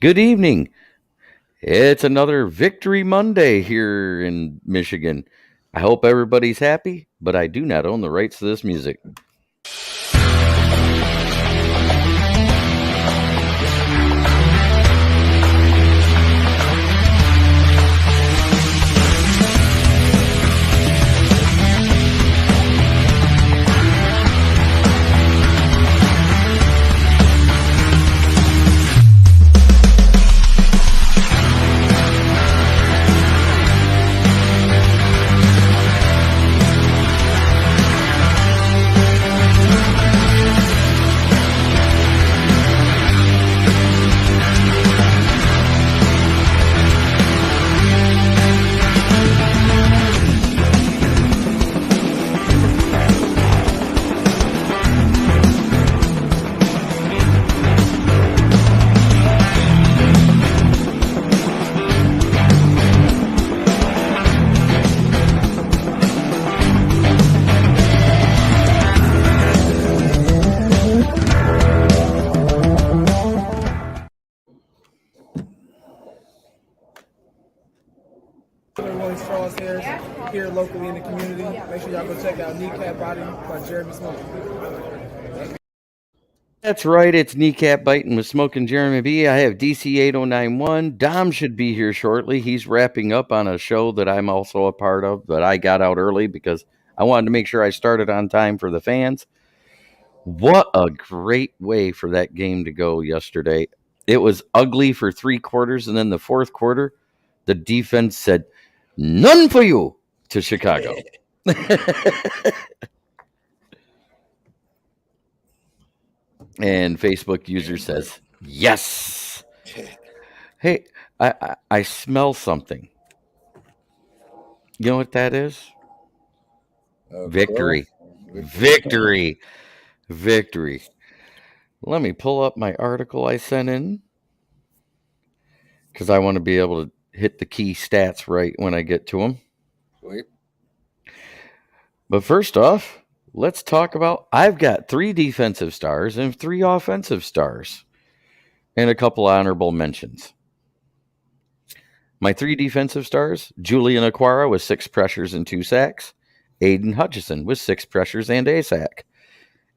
Good evening. It's another Victory Monday here in Michigan. I hope everybody's happy, but I do not own the rights to this music. Here locally in the community. Make sure y'all go check out Kneecap Body by Jeremy Smokin. That's right, it's Kneecap Biting with Smokin Jeremy B. I have DC 8091. Dom should be here shortly. He's wrapping up on a show that I'm also a part of, but I got out early because I wanted to make sure I started on time for the fans. What a great way for that game to go yesterday. It was ugly for 3 quarters, and then the fourth quarter, the defense said, "None for you," to Chicago. And Facebook user says, "Yes." Hey, I smell something. You know what that is? Victory. Victory. Victory. Let me pull up my article I sent in because I want to be able to hit the key stats right when I get to them. Sweet. But first off, let's talk about, I've got 3 defensive stars and 3 offensive stars and a couple honorable mentions. My 3 defensive stars, Julian Aquara with 6 pressures and 2 sacks, Aiden Hutchison with 6 pressures and a sack,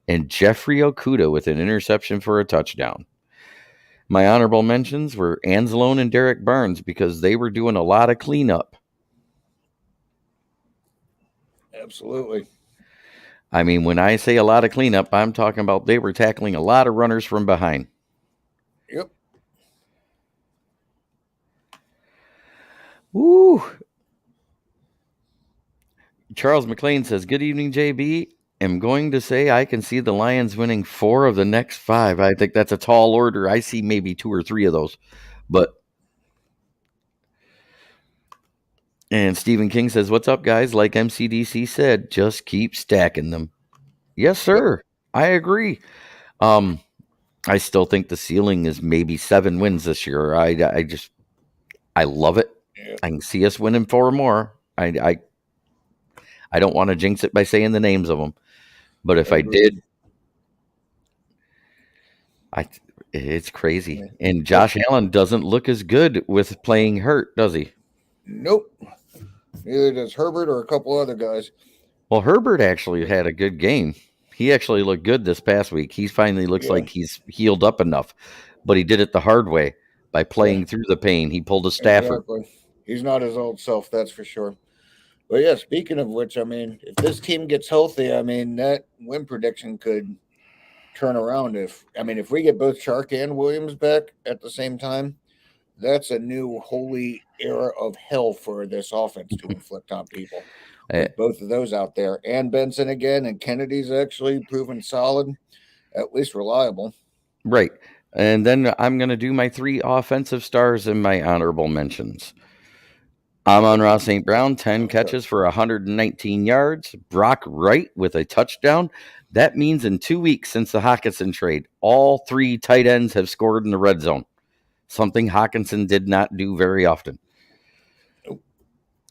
and Jeffrey Okuda with an interception for a touchdown. My honorable mentions were Anzalone and Derek Barnes because they were doing a lot of cleanup. Absolutely. I mean, when I say a lot of cleanup, I'm talking about they were tackling a lot of runners from behind. Yep. Woo. Charles McLean says, "Good evening, JB. I'm going to say I can see the Lions winning 4 of the next 5. I think that's a tall order. I see maybe 2 or 3 of those. And Stephen King says, "What's up, guys? Like MCDC said, just keep stacking them." Yes, sir. Yep. I agree. I still think the ceiling is maybe 7 wins this year. I love it. Yep. I can see us winning 4 more. I don't want to jinx it by saying the names of them, but if I did, it's crazy. Yeah. And Josh Allen doesn't look as good with playing hurt, does he? Nope. Neither does Herbert or a couple other guys. Well, Herbert actually had a good game. He actually looked good this past week. He finally looks like he's healed up enough, but he did it the hard way by playing through the pain. He pulled a Stafford. Exactly. He's not his old self, that's for sure. But yeah, speaking of which, I mean, if this team gets healthy, I mean, that win prediction could turn around. If we get both Chark and Williams back at the same time, that's a new holy era of hell for this offense to inflict on people. With both of those out there, and Benson again, and Kennedy's actually proven solid, at least reliable. Right. And then I'm going to do my 3 offensive stars and my honorable mentions. Amon-Ra St. Brown, 10 catches for 119 yards. Brock Wright with a touchdown. That means in 2 weeks since the Hockenson trade, all 3 tight ends have scored in the red zone, something Hockenson did not do very often.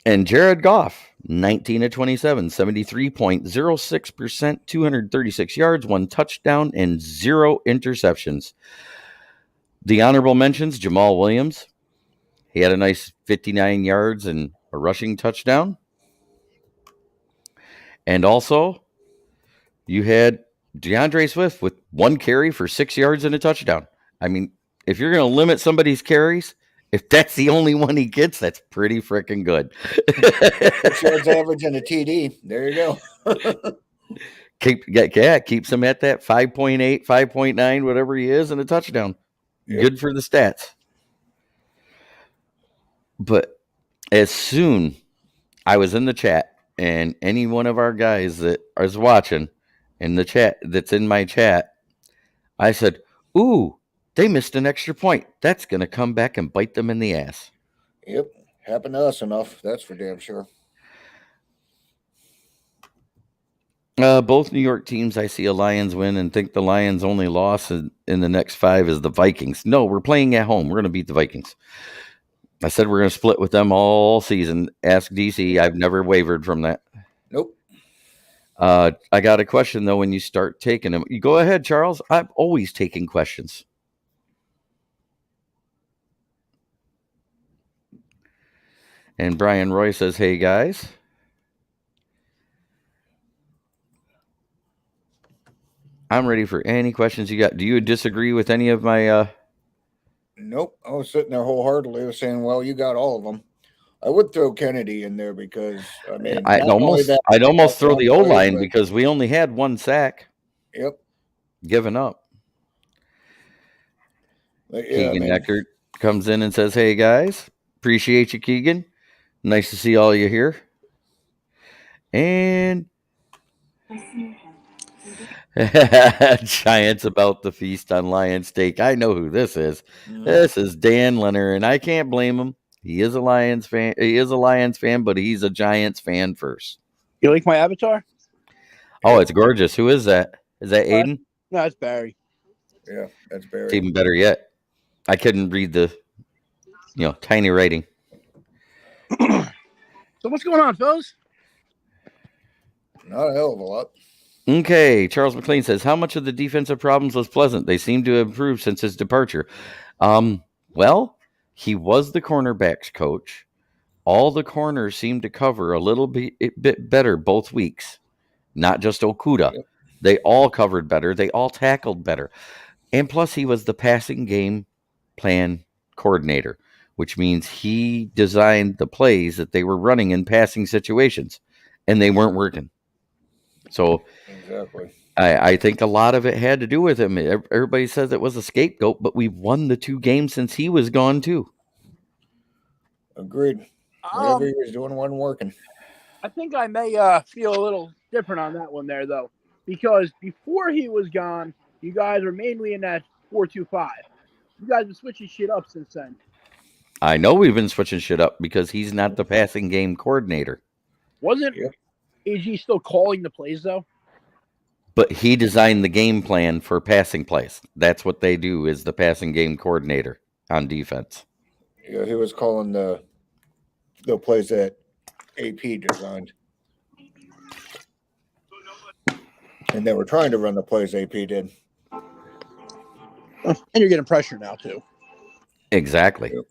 And Jared Goff, 19 of 27, 73.06%, 236 yards, 1 touchdown, and 0 interceptions. The honorable mentions, Jamal Williams. He had a nice 59 yards and a rushing touchdown. And also, you had DeAndre Swift with 1 carry for 6 yards and a touchdown. I mean, if you're going to limit somebody's carries, if that's the only one he gets, that's pretty freaking good. 6 yards average and a TD. There you go. Keeps him at that 5.8, 5.9, whatever he is, and a touchdown. Yep. Good for the stats. But as soon I was in the chat, and any one of our guys that is watching in the chat, that's in my chat, I said, ooh, they missed an extra point. That's going to come back and bite them in the ass. Yep. Happened to us enough. That's for damn sure. Both New York teams, I see a Lions win and think the Lions' only loss in the next 5 is the Vikings. No, we're playing at home. We're going to beat the Vikings. I said we're going to split with them all season. Ask DC. I've never wavered from that. Nope. I got a question, though, when you start taking them. You go ahead, Charles. I'm always taking questions. And Brian Roy says, hey, guys. I'm ready for any questions you got. Do you disagree with any of my... Nope. I was sitting there wholeheartedly saying, well, you got all of them. I would throw Kennedy in there because, I mean... I'd almost throw the O-line because we only had 1 sack. Yep. Given up. Keegan Eckert comes in and says, hey, guys. Appreciate you, Keegan. Nice to see all you here. And... Giants about the feast on lion steak. I know who this is. This is Dan Leonard, and I can't blame him. He is a Lions fan. He is a Lions fan, but he's a Giants fan first. You like my avatar? Oh, it's gorgeous. Who is that? Is that Aiden? No, it's Barry. Yeah, that's Barry. It's even better yet. I couldn't read the, tiny writing. So what's going on, fellas? Not a hell of a lot. Okay, Charles McLean says, how much of the defensive problems was Pleasant? They seem to have improved since his departure. Well, he was the cornerbacks coach. All the corners seemed to cover a little bit better both weeks, not just Okuda. Yep. They all covered better. They all tackled better. And plus, he was the passing game plan coordinator, which means he designed the plays that they were running in passing situations, and they weren't working. So exactly. I think a lot of it had to do with him. Everybody says it was a scapegoat, but we've won the 2 games since he was gone, too. Agreed. Whatever he was doing wasn't working. I think I may feel a little different on that one there, though, because before he was gone, you guys were mainly in that 4-2-5. You guys have been switching shit up since then. I know we've been switching shit up because he's not the passing game coordinator. Wasn't AG still calling the plays, though? But he designed the game plan for passing plays. That's what they do, is the passing game coordinator on defense. Yeah, he was calling the plays that AP designed. And they were trying to run the plays AP did. And you're getting pressure now, too. Exactly. Yep.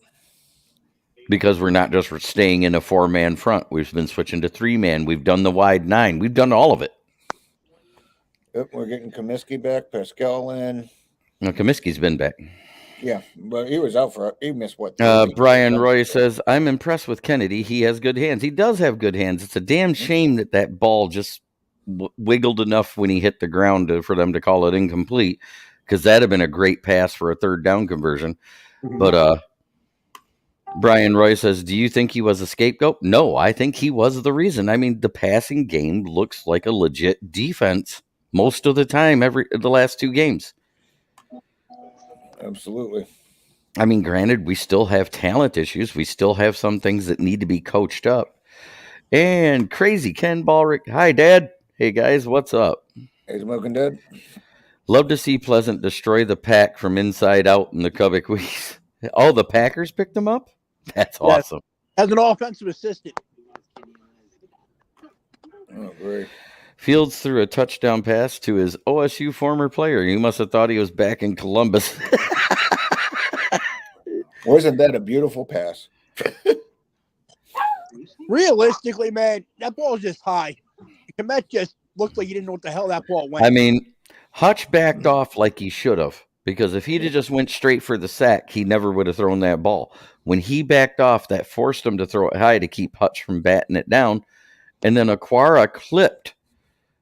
Because we're not just staying in a 4-man front. We've been switching to 3-man. We've done the wide 9. We've done all of it. Yep, we're getting Comiskey back, Pascal in. No, Comiskey's been back. Yeah, but he was out he missed what? Brian Roy says, I'm impressed with Kennedy. He has good hands. He does have good hands. It's a damn shame that ball just wiggled enough when he hit the ground for them to call it incomplete, because that'd have been a great pass for a 3rd down conversion. Mm-hmm. But Brian Roy says, do you think he was a scapegoat? No, I think he was the reason. I mean, the passing game looks like a legit defense most of the time, the last 2 games. Absolutely. I mean, granted, we still have talent issues. We still have some things that need to be coached up. And crazy Ken Ballrick. Hi, Dad. Hey, guys, what's up? Hey, Smokin, Dad. Love to see Pleasant destroy the pack from inside out in the Kubik weeks. Oh, the Packers picked him up? That's awesome. As an offensive assistant. Oh, great. Fields threw a touchdown pass to his OSU former player. You must have thought he was back in Columbus. Wasn't that a beautiful pass? Realistically, man, that ball is just high. Komet just looked like he didn't know what the hell that ball went. I mean, Hutch backed off like he should have, because if he'd have just went straight for the sack, he never would have thrown that ball. When he backed off, that forced him to throw it high to keep Hutch from batting it down. And then Aquara clipped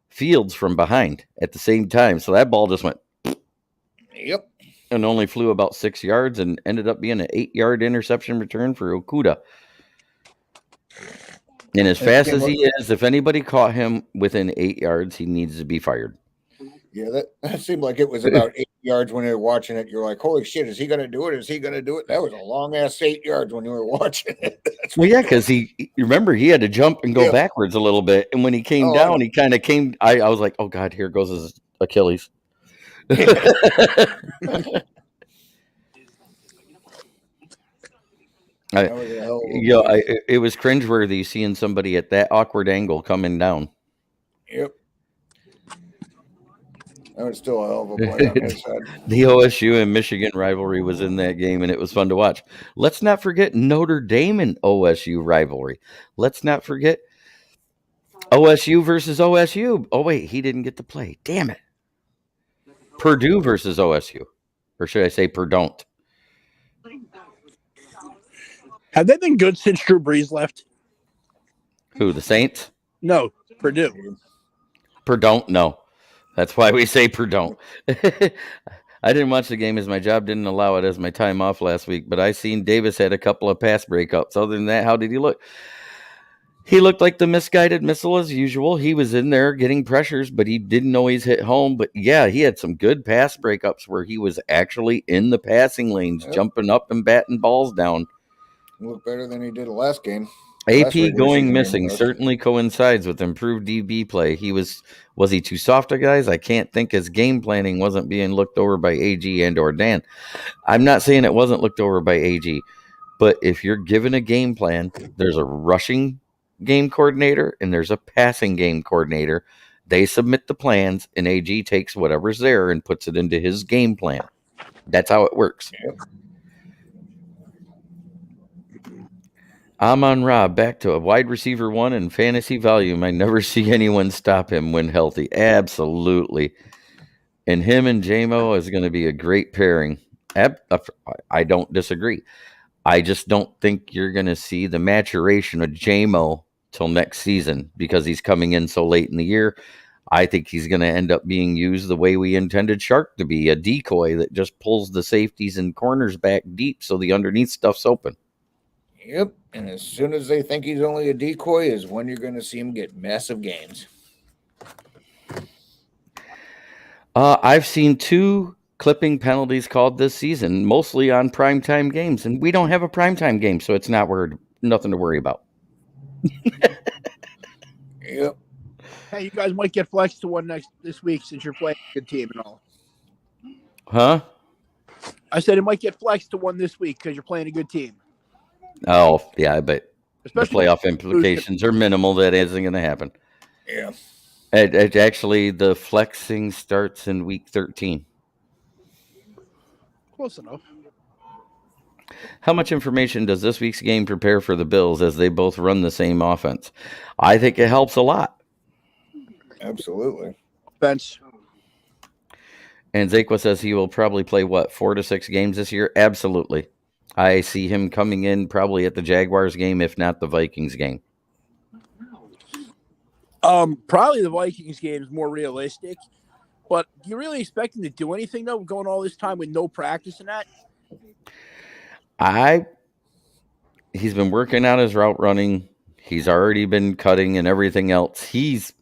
Fields from behind at the same time. So that ball just went Yep. and only flew about 6 yards and ended up being an 8-yard interception return for Okuda. And as fast as he is, if anybody caught him within 8 yards, he needs to be fired. Yeah, that seemed like it was about 8 yards when you were watching it. You're like, holy shit, is he going to do it? Is he going to do it? That was a long ass 8 yards when you were watching it. Well, yeah, because remember, he had to jump and go backwards a little bit. And when he came down, he kind of came. I was like, oh, God, here goes his Achilles. It was cringeworthy seeing somebody at that awkward angle coming down. Yep. That was still a hell of a play on his side. The OSU and Michigan rivalry was in that game, and it was fun to watch. Let's not forget Notre Dame and OSU rivalry. Let's not forget OSU versus OSU. Oh, wait, he didn't get to play. Damn it. Purdue versus OSU. Or should I say Purdue? Have they been good since Drew Brees left? Who, the Saints? No, Purdue. Purdue, no. That's why we say Purdue. I didn't watch the game as my job didn't allow it as my time off last week, but I seen Davis had a couple of pass breakups. Other than that, how did he look? He looked like the misguided missile as usual. He was in there getting pressures, but he didn't always hit home. But yeah, he had some good pass breakups where he was actually in the passing lanes, jumping up and batting balls down. He looked better than he did the last game. AP going missing certainly coincides with improved DB play. Was he too soft to guys? I can't think his game planning wasn't being looked over by AG and or Dan. I'm not saying it wasn't looked over by AG, but if you're given a game plan, there's a rushing game coordinator and there's a passing game coordinator. They submit the plans and AG takes whatever's there and puts it into his game plan. That's how it works. Yep. Amon Ra, back to a wide receiver one in fantasy volume. I never see anyone stop him when healthy. Absolutely. And him and J-Mo is going to be a great pairing. I don't disagree. I just don't think you're going to see the maturation of J-Mo till next season because he's coming in so late in the year. I think he's going to end up being used the way we intended Shark to be, a decoy that just pulls the safeties and corners back deep so the underneath stuff's open. Yep, and as soon as they think he's only a decoy is when you're going to see him get massive gains. I've seen 2 clipping penalties called this season, mostly on primetime games, and we don't have a primetime game, so it's nothing to worry about. Yep. Hey, you guys might get flexed to one this week since you're playing a good team and all. Huh? I said it might get flexed to one this week because you're playing a good team. Oh, yeah, but especially the playoff implications are minimal. That isn't going to happen. Yeah. Actually, the flexing starts in week 13. Close enough. How much information does this week's game prepare for the Bills as they both run the same offense? I think it helps a lot. Absolutely. Bench. And Zakwa says he will probably play, 4 to 6 games this year? Absolutely. I see him coming in probably at the Jaguars game, if not the Vikings game. Probably the Vikings game is more realistic. But do you really expect him to do anything, though, going all this time with no practice in that? He's been working out his route running. He's already been cutting and everything else. He's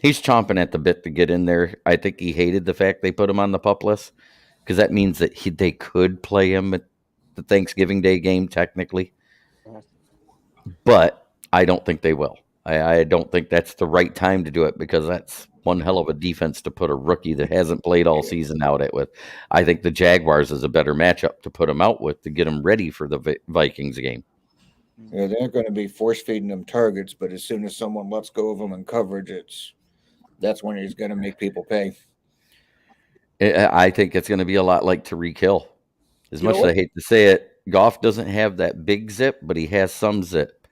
chomping at the bit to get in there. I think he hated the fact they put him on the PUP list because that means that they could play him at the Thanksgiving Day game technically. But I don't think they will. I don't think that's the right time to do it because that's one hell of a defense to put a rookie that hasn't played all season out at with. I think the Jaguars is a better matchup to put him out with to get him ready for the Vikings game. Yeah, they're going to be force feeding them targets, but as soon as someone lets go of them in coverage, that's when he's going to make people pay. I think it's going to be a lot like Tyreek Hill. As much as I hate to say it, Goff doesn't have that big zip, but he has some zip.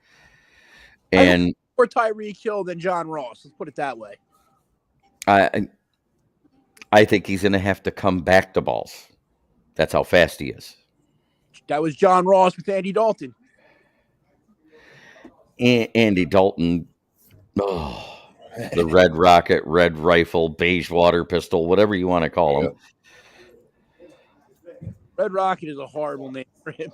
I And More Tyreek Hill than John Ross. Let's put it that way. I think he's going to have to come back to balls. That's how fast he is. That was John Ross with Andy Dalton. Andy Dalton, the red rocket, red rifle, beige water pistol, whatever you want to call him. Red Rocket is a horrible name for him.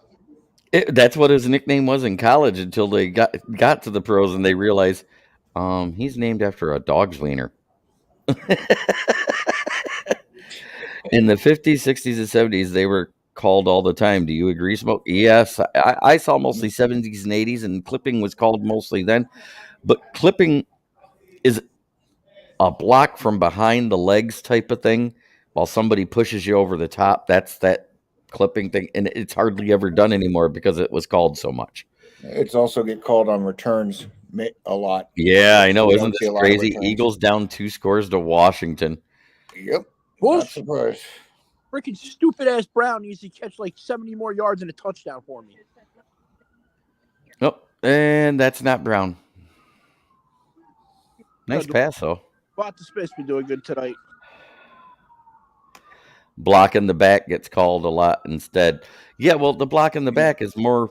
That's what his nickname was in college until they got to the pros and they realized he's named after a dog's wiener. In the 50s, 60s, and 70s, they were called all the time. Do you agree, Smoke? Yes. I saw mostly 70s and 80s, and clipping was called mostly then. But clipping is a block from behind the legs type of thing while somebody pushes you over the top. That's that clipping thing, and it's hardly ever done anymore because it was called so much. It's also get called on returns a lot. Yeah, I know. Isn't this crazy? Eagles down 2 scores to Washington. Yep. Not surprised. Freaking stupid ass Brown needs to catch like 70 more yards and a touchdown for me. Oh, and that's not Brown. Nice pass, though. Bot Smith's been doing good tonight. Block in the back gets called a lot instead. Yeah, well, the block in the back is more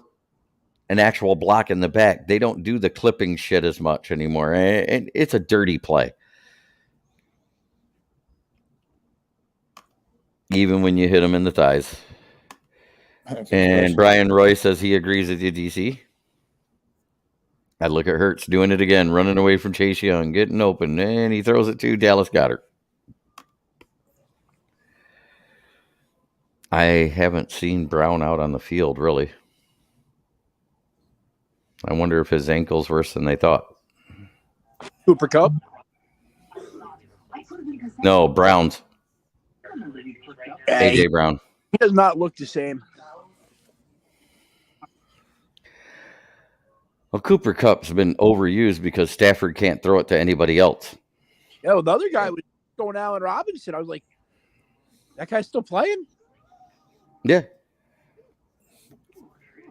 an actual block in the back. They don't do the clipping shit as much anymore, and it's a dirty play. Even when you hit him in the thighs. And Brian Roy says he agrees with you, DC. I look at Hurts doing it again, running away from Chase Young, getting open, and he throws it to Dallas Goedert. I haven't seen Brown out on the field, really. I wonder if his ankle's worse than they thought. Cooper Kupp? No, Browns. A.J. Brown. He does not look the same. Well, Cooper Kupp's been overused because Stafford can't throw it to anybody else. Yeah, well, the other guy was going Allen Robinson. I was like, that guy's still playing? Yeah.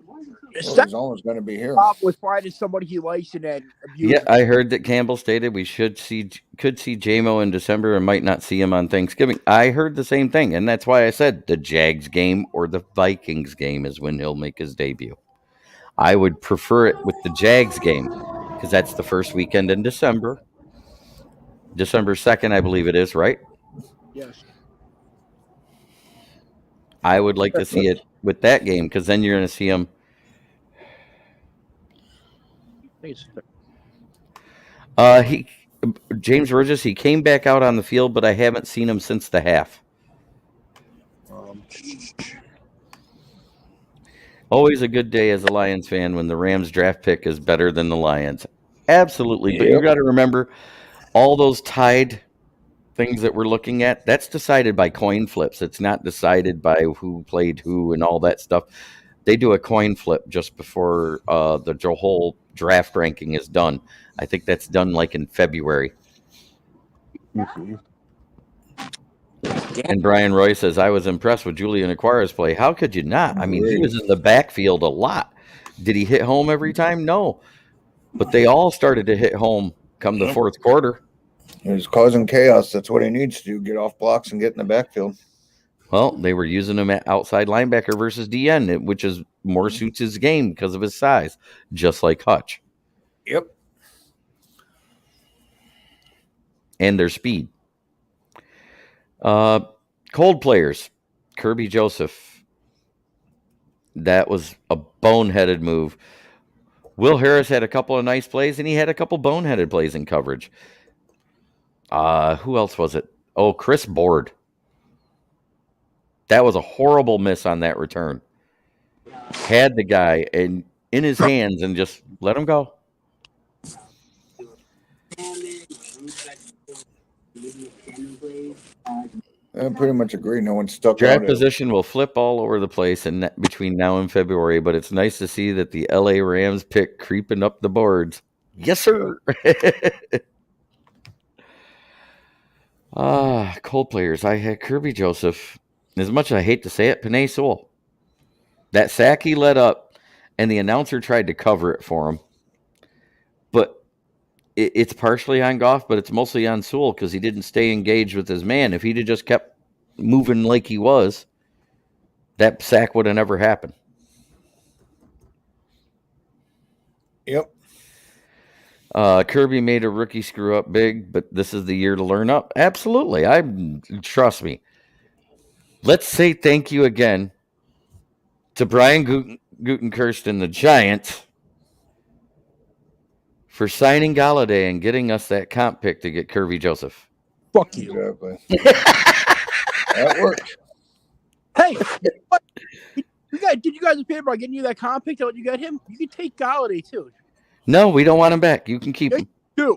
Well, he's always going to be here. With finding somebody he likes and then abuse. Yeah, I heard that Campbell stated we could see JMO in December and might not see him on Thanksgiving. I heard the same thing, and that's why I said the Jags game or the Vikings game is when he'll make his debut. I would prefer it with the Jags game because that's the first weekend in December. December 2nd, I believe it is, right? Yes. I would like to see it with that game because then you're going to see him. James Burgess, he came back out on the field, but I haven't seen him since the half. Always a good day as a Lions fan when the Rams draft pick is better than the Lions. Absolutely. Yep. But you got to remember all those tied things that we're looking at, that's decided by coin flips. It's not decided by who played who and all that stuff. They do a coin flip just before the whole draft ranking is done. I think that's done like in February. Mm-hmm. And Brian Roy says, I was impressed with Julian Okwara's play. How could you not? I mean, he was in the backfield a lot. Did he hit home every time? No. But they all started to hit home come the fourth quarter. He was causing chaos. That's what he needs to do, get off blocks and get in the backfield. Well, they were using him at outside linebacker versus DN, which is more suits his game because of his size, just like Hutch. Yep. And their speed. Cold players. Kirby Joseph. That was a boneheaded move. Will Harris had a couple of nice plays, and he had a couple boneheaded plays in coverage. Who else was it? Oh, Chris Board. That was a horrible miss on that return. Had the guy in his hands and just let him go. I pretty much agree. No one stuck out. Draft position will flip all over the place between now and February, but it's nice to see that the LA Rams pick creeping up the boards. Yes, sir. Cold players. I had Kirby Joseph. As much as I hate to say it, Panay Sewell. That sack he let up, and the announcer tried to cover it for him. But it's partially on Goff, but it's mostly on Sewell because he didn't stay engaged with his man. If he'd have just kept moving like he was, that sack would have never happened. Yep. Kirby made a rookie screw up big, but this is the year to learn up. Absolutely. Trust me. Let's say thank you again to Brian Gutenkirst and the Giants for signing Galladay and getting us that comp pick to get Kirby Joseph. Fuck you. Exactly. That worked. Hey, what? Did you guys a favor by getting you that comp pick? That you got him? You can take Galladay too. No, we don't want him back. You can keep him. Dude,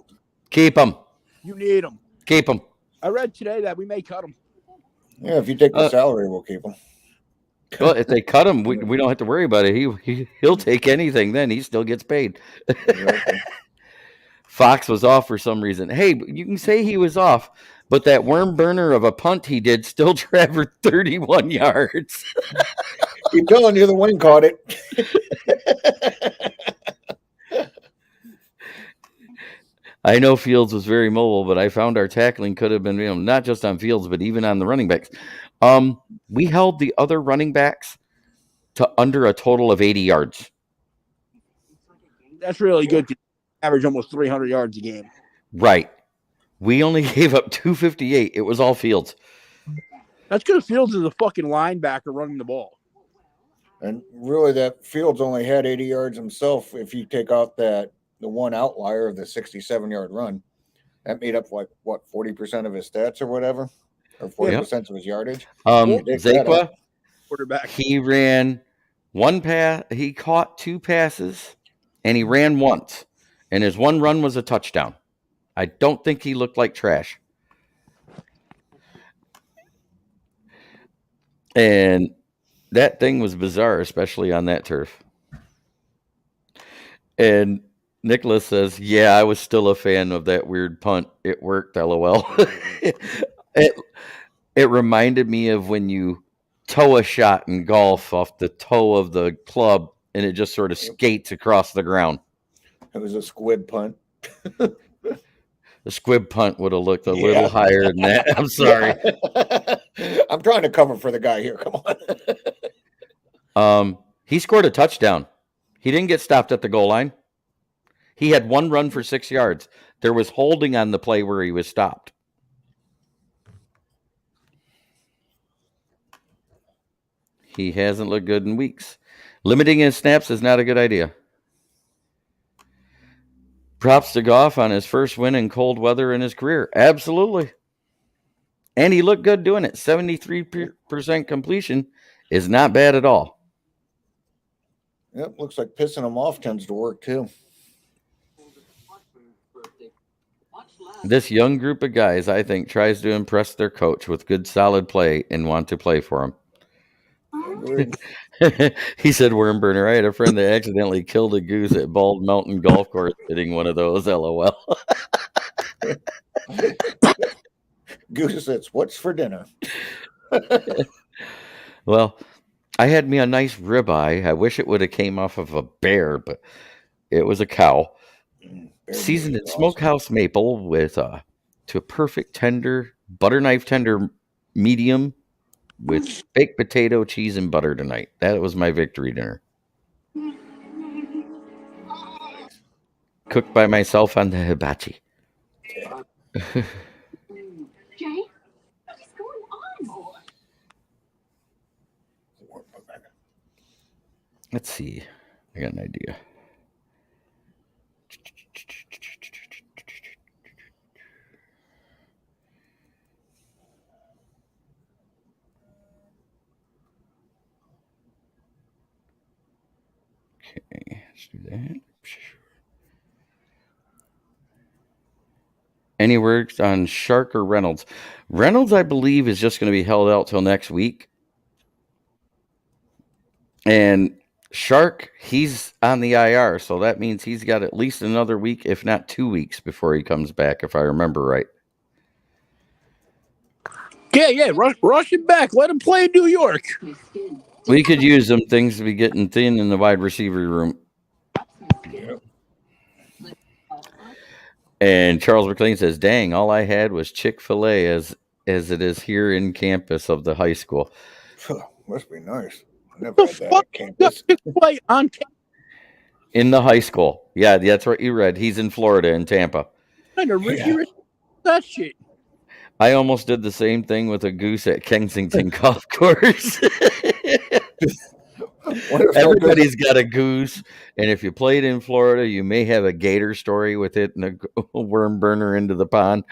Keep him. you need him. Keep him. I read today that we may cut him. Yeah, if you take the salary, we'll keep him. Well, if they cut him, we don't have to worry about it. He'll take anything. Then he still gets paid. Exactly. Fox was off for some reason. Hey, you can say he was off, but that worm burner of a punt he did still traveled 31 yards. Keep telling you the wing caught it. I know Fields was very mobile, but I found our tackling could have been, not just on Fields, but even on the running backs. We held the other running backs to under a total of 80 yards. That's really good to average almost 300 yards a game. Right. We only gave up 258. It was all Fields. That's because Fields is a fucking linebacker running the ball. And really, that Fields only had 80 yards himself. If you take out the one outlier of the 67-yard run, that made up like what 40% of his stats or whatever, or 40% of his yardage. Zakwa, quarterback. He ran one pass. He caught two passes, and he ran once, and his one run was a touchdown. I don't think he looked like trash. And that thing was bizarre, especially on that turf. And Nicholas says, yeah, I was still a fan of that weird punt. It worked, LOL. It reminded me of when you toe a shot in golf off the toe of the club and it just sort of skates across the ground. It was a squib punt. The squib punt would have looked a little higher than that. I'm sorry. I'm trying to cover for the guy here. Come on. He scored a touchdown. He didn't get stopped at the goal line. He had one run for 6 yards. There was holding on the play where he was stopped. He hasn't looked good in weeks. Limiting his snaps is not a good idea. Props to Goff on his first win in cold weather in his career. Absolutely. And he looked good doing it. 73% completion is not bad at all. Yep, looks like pissing him off tends to work too. This young group of guys, I think, tries to impress their coach with good, solid play and want to play for him. He said, Wormburner, I had a friend that accidentally killed a goose at Bald Mountain Golf Course hitting one of those, LOL. Goose says, what's for dinner? Well, I had me a nice ribeye. I wish it would have came off of a bear, but it was a cow. Seasoned in smokehouse maple with to a perfect tender, butter knife tender medium with baked potato, cheese, and butter tonight. That was my victory dinner. Cooked by myself on the hibachi. Jay, what's going on? Let's see. I got an idea. Okay, let's do that. Any words on Shark or Reynolds? Reynolds, I believe, is just going to be held out till next week. And Shark, he's on the IR, so that means he's got at least another week, if not 2 weeks, before he comes back, if I remember right. Yeah, rush him back. Let him play in New York. We could use them things to be getting thin in the wide receiver room. Yeah. And Charles McLean says, "Dang, all I had was Chick-fil-A as it is here in campus of the high school." Must be nice. I never The had that fuck? at campus. Play on campus. In the high school. Yeah, that's what you read. He's in Florida, in Tampa. Kind of Ricky Yeah. Rich that shit. I almost did the same thing with a goose at Kensington Golf Course. What if that Everybody's got a goose, and if you played in Florida, you may have a gator story with it and a worm burner into the pond.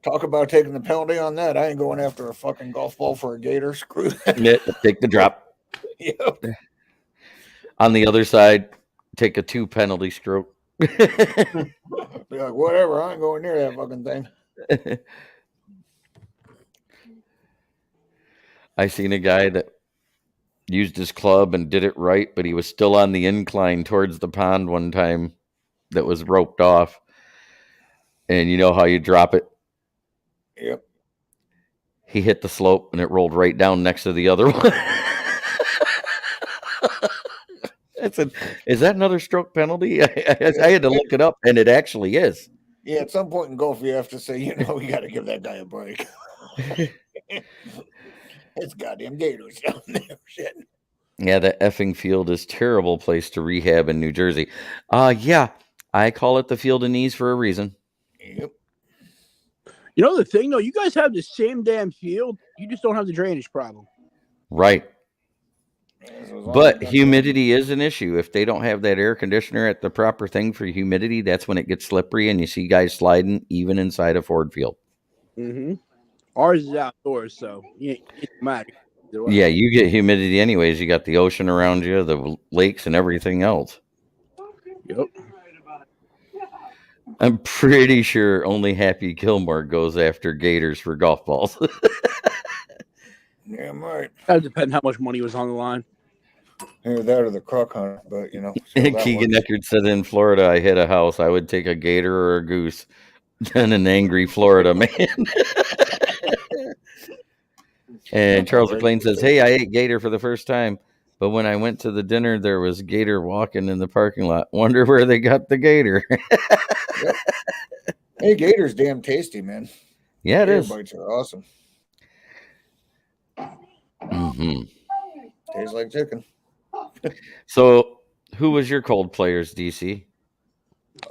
talk about taking the penalty on that? I ain't going after a fucking golf ball for a gator. Screw that. Yeah, take the drop. Yep. On the other side, take a 2 penalty stroke. Be like, whatever. I ain't going near that fucking thing. I seen a guy that used his club and did it right, but he was still on the incline towards the pond one time that was roped off. And you know how you drop it? Yep. He hit the slope and it rolled right down next to the other one. I said, "Is that another stroke penalty?" I had to look it up, and it actually is. Yeah, at some point in golf, you have to say, we got to give that guy a break. It's goddamn gators down there. Shit. Yeah, that effing field is terrible place to rehab in New Jersey. Yeah, I call it the field of knees for a reason. Yep. You know the thing though, you guys have the same damn field. You just don't have the drainage problem. Right. Yeah, so as long But as you got humidity is an issue. If they don't have that air conditioner at the proper thing for humidity, that's when it gets slippery and you see guys sliding even inside a Ford field. Mm-hmm. Ours is outdoors, so it doesn't matter. Yeah, you get humidity anyways. You got the ocean around you, the lakes, and everything else. Yep. I'm pretty sure only Happy Gilmore goes after gators for golf balls. Yeah, right. That depends how much money was on the line. Either that or the croc hunter, but still that Keegan works. Eckert said, "In Florida, I hit a house. I would take a gator or a goose than an angry Florida man." And Charles McLean says, "Hey, I ate gator for the first time, but when I went to the dinner, there was gator walking in the parking lot. Wonder where they got the gator." Yep. Hey, gator's damn tasty, man. Yeah, it Gator is. bites are awesome. Mm-hmm. Tastes like chicken. So, who was your cold players, DC?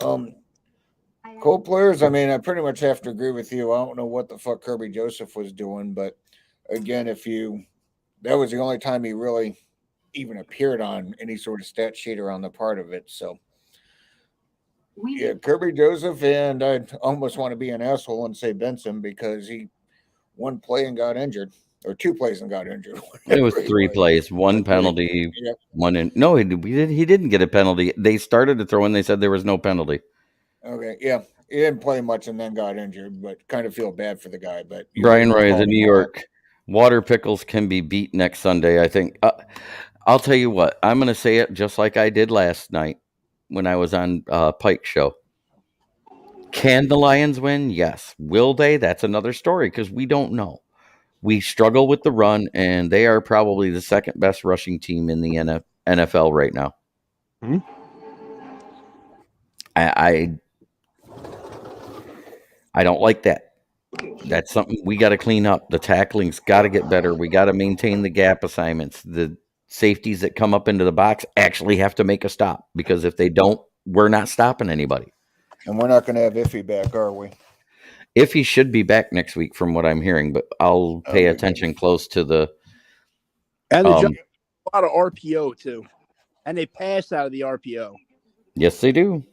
Cold players, I mean, I pretty much have to agree with you. I don't know what the fuck Kirby Joseph was doing, but again, that was the only time he really even appeared on any sort of stat sheet or on the part of it. So, yeah, Kirby Joseph, and I almost want to be an asshole and say Benson because he one play and got injured, or 2 plays and got injured. It was whatever 3 plays, 1 penalty, Yep. 1 in. No, he didn't get a penalty. They started to throw in. They said there was no penalty. Okay, yeah, he didn't play much and then got injured, but kind of feel bad for the guy. But Brian Roy, called the him New out. York Water Pickles can be beat next Sunday, I think. I'll tell you what. I'm going to say it just like I did last night when I was on Pike Show. Can the Lions win? Yes. Will they? That's another story because we don't know. We struggle with the run, and they are probably the second best rushing team in the NFL right now. Mhm. I don't like that. That's something we got to clean up. The tackling's got to get better. We got to maintain the gap assignments. The safeties that come up into the box actually have to make a stop because if they don't, we're not stopping anybody. And we're not going to have Iffy back, are we? If he should be back next week, from what I'm hearing, but I'll pay attention close to the. And they jump a lot of RPO too, and they pass out of the RPO. Yes, they do.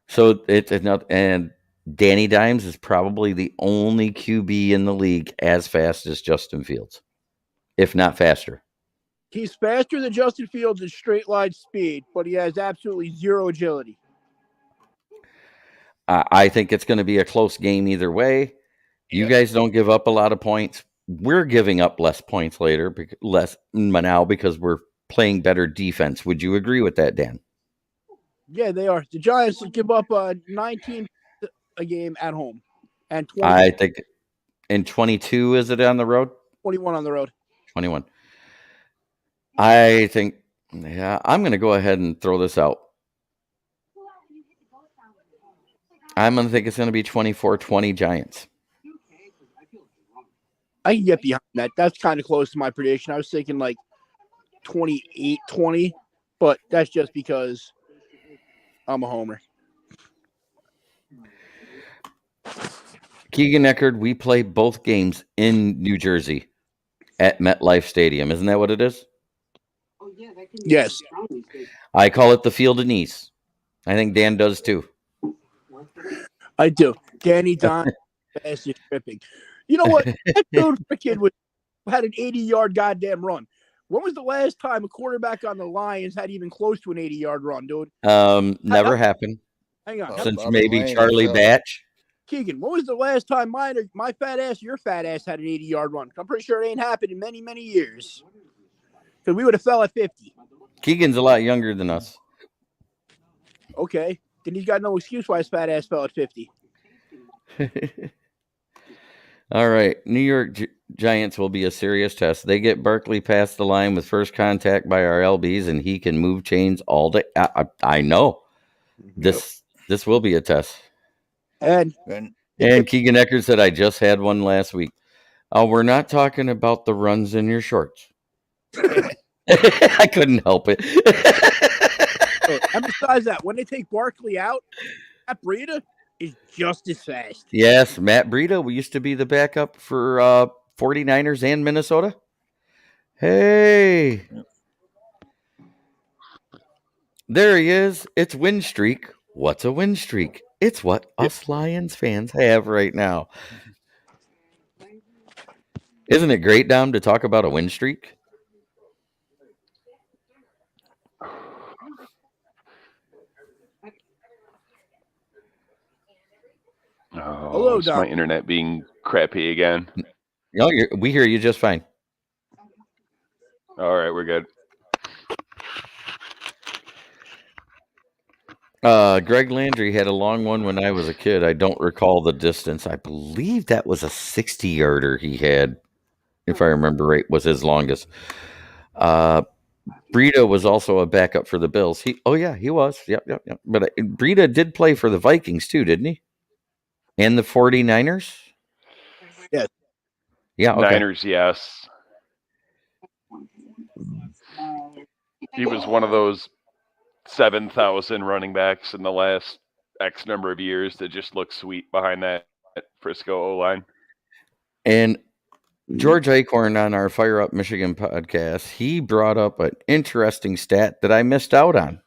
So it's not, and Danny Dimes is probably the only QB in the league as fast as Justin Fields, if not faster. He's faster than Justin Fields in straight line speed, but he has absolutely zero agility. I think it's going to be a close game either way. You guys don't give up a lot of points. We're giving up less points now because we're playing better defense. Would you agree with that, Dan? Yeah, they are. The Giants give up 19 a game at home, and 20. I think in 22, is it on the road? 21 on the road. 21. I think, I'm going to go ahead and throw this out. I'm going to think it's going to be 24-20 Giants. I can get behind that. That's kind of close to my prediction. I was thinking like 28-20, but that's just because I'm a homer. Keegan Eckerd, we play both games in New Jersey at MetLife Stadium. Isn't that what it is? Yes. I call it the Field of Nice. I think Dan does too. I do. Danny Don is tripping. You know what? That dude freaking had an 80-yard goddamn run. When was the last time a quarterback on the Lions had even close to an 80-yard run, dude? Never happened. Hang on. Since Bobby maybe Lane, Charlie so. Batch. Keegan, when was the last time my fat ass, your fat ass had an 80-yard run? I'm pretty sure it ain't happened in many, many years. Because we would have fell at 50. Keegan's a lot younger than us. Okay. Then he's got no excuse why his fat ass fell at 50. All right. New York Giants will be a serious test. They get Barkley past the line with first contact by our LBs, and he can move chains all day. I know. This will be a test. And Keegan Eckerd said, I just had one last week. We're not talking about the runs in your shorts. I couldn't help it. and besides that, when they take Barkley out, Matt Breida is just as fast. Yes, Matt Breida used to be the backup for 49ers and Minnesota. Hey. There he is. It's win streak. What's a win streak? It's what us Lions fans have right now. Isn't it great, Dom, to talk about a win streak? Oh, Hello, is Doc. my internet being crappy again? No, we hear you just fine. All right, we're good. Greg Landry had a long one when I was a kid. I don't recall the distance. I believe that was a 60-yarder he had, if I remember right, was his longest. Breida was also a backup for the Bills. He was. Yep. But Breida did play for the Vikings too, didn't he? And the 49ers? Yes. Yeah, okay. Niners, yes. He was one of those 7,000 running backs in the last X number of years that just look sweet behind that Frisco O-line. And George Acorn on our Fire Up Michigan podcast, he brought up an interesting stat that I missed out on.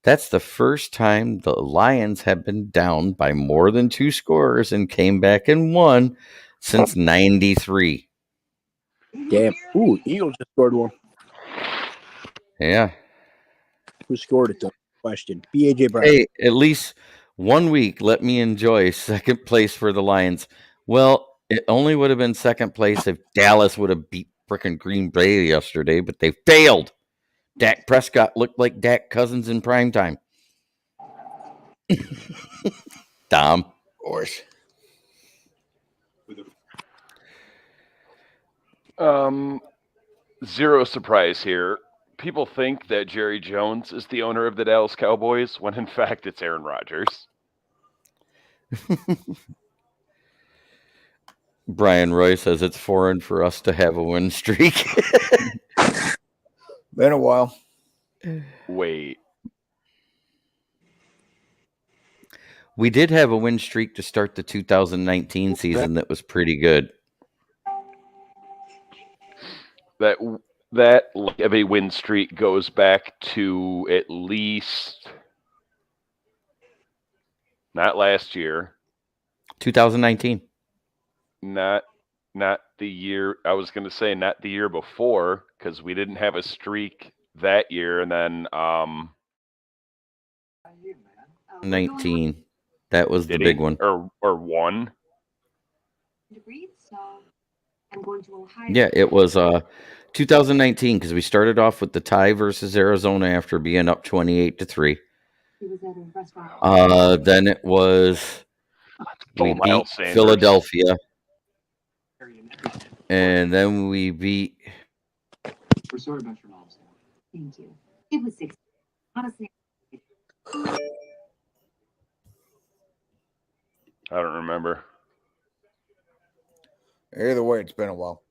That's the first time the Lions have been down by more than 2 scores and came back and won since 93. Damn. Ooh, Eagles just scored one. Yeah. Who scored it, though? Question. B.A.J. Brown. Hey, at least 1 week, let me enjoy second place for the Lions. Well, it only would have been second place if Dallas would have beat frickin' Green Bay yesterday, but they failed. Dak Prescott looked like Dak Cousins in primetime. Dom. Of course. Zero surprise here. People think that Jerry Jones is the owner of the Dallas Cowboys, when in fact it's Aaron Rodgers. Brian Roy says it's foreign for us to have a win streak. Been a while. Wait. We did have a win streak to start the 2019 season that was pretty good. That like of a win streak goes back to at least not last year. 2019. Not the year. I was going to say not the year before, because we didn't have a streak that year, and then 19. That was the did big he? one. Or one. Yeah, it was 2019 because we started off with the tie versus Arizona after being up 28-3. Then it was we beat Philadelphia. And then we beat. We're sorry about your mom's death. Thank you. It was 6. Honestly. I don't remember. Either way, it's been a while.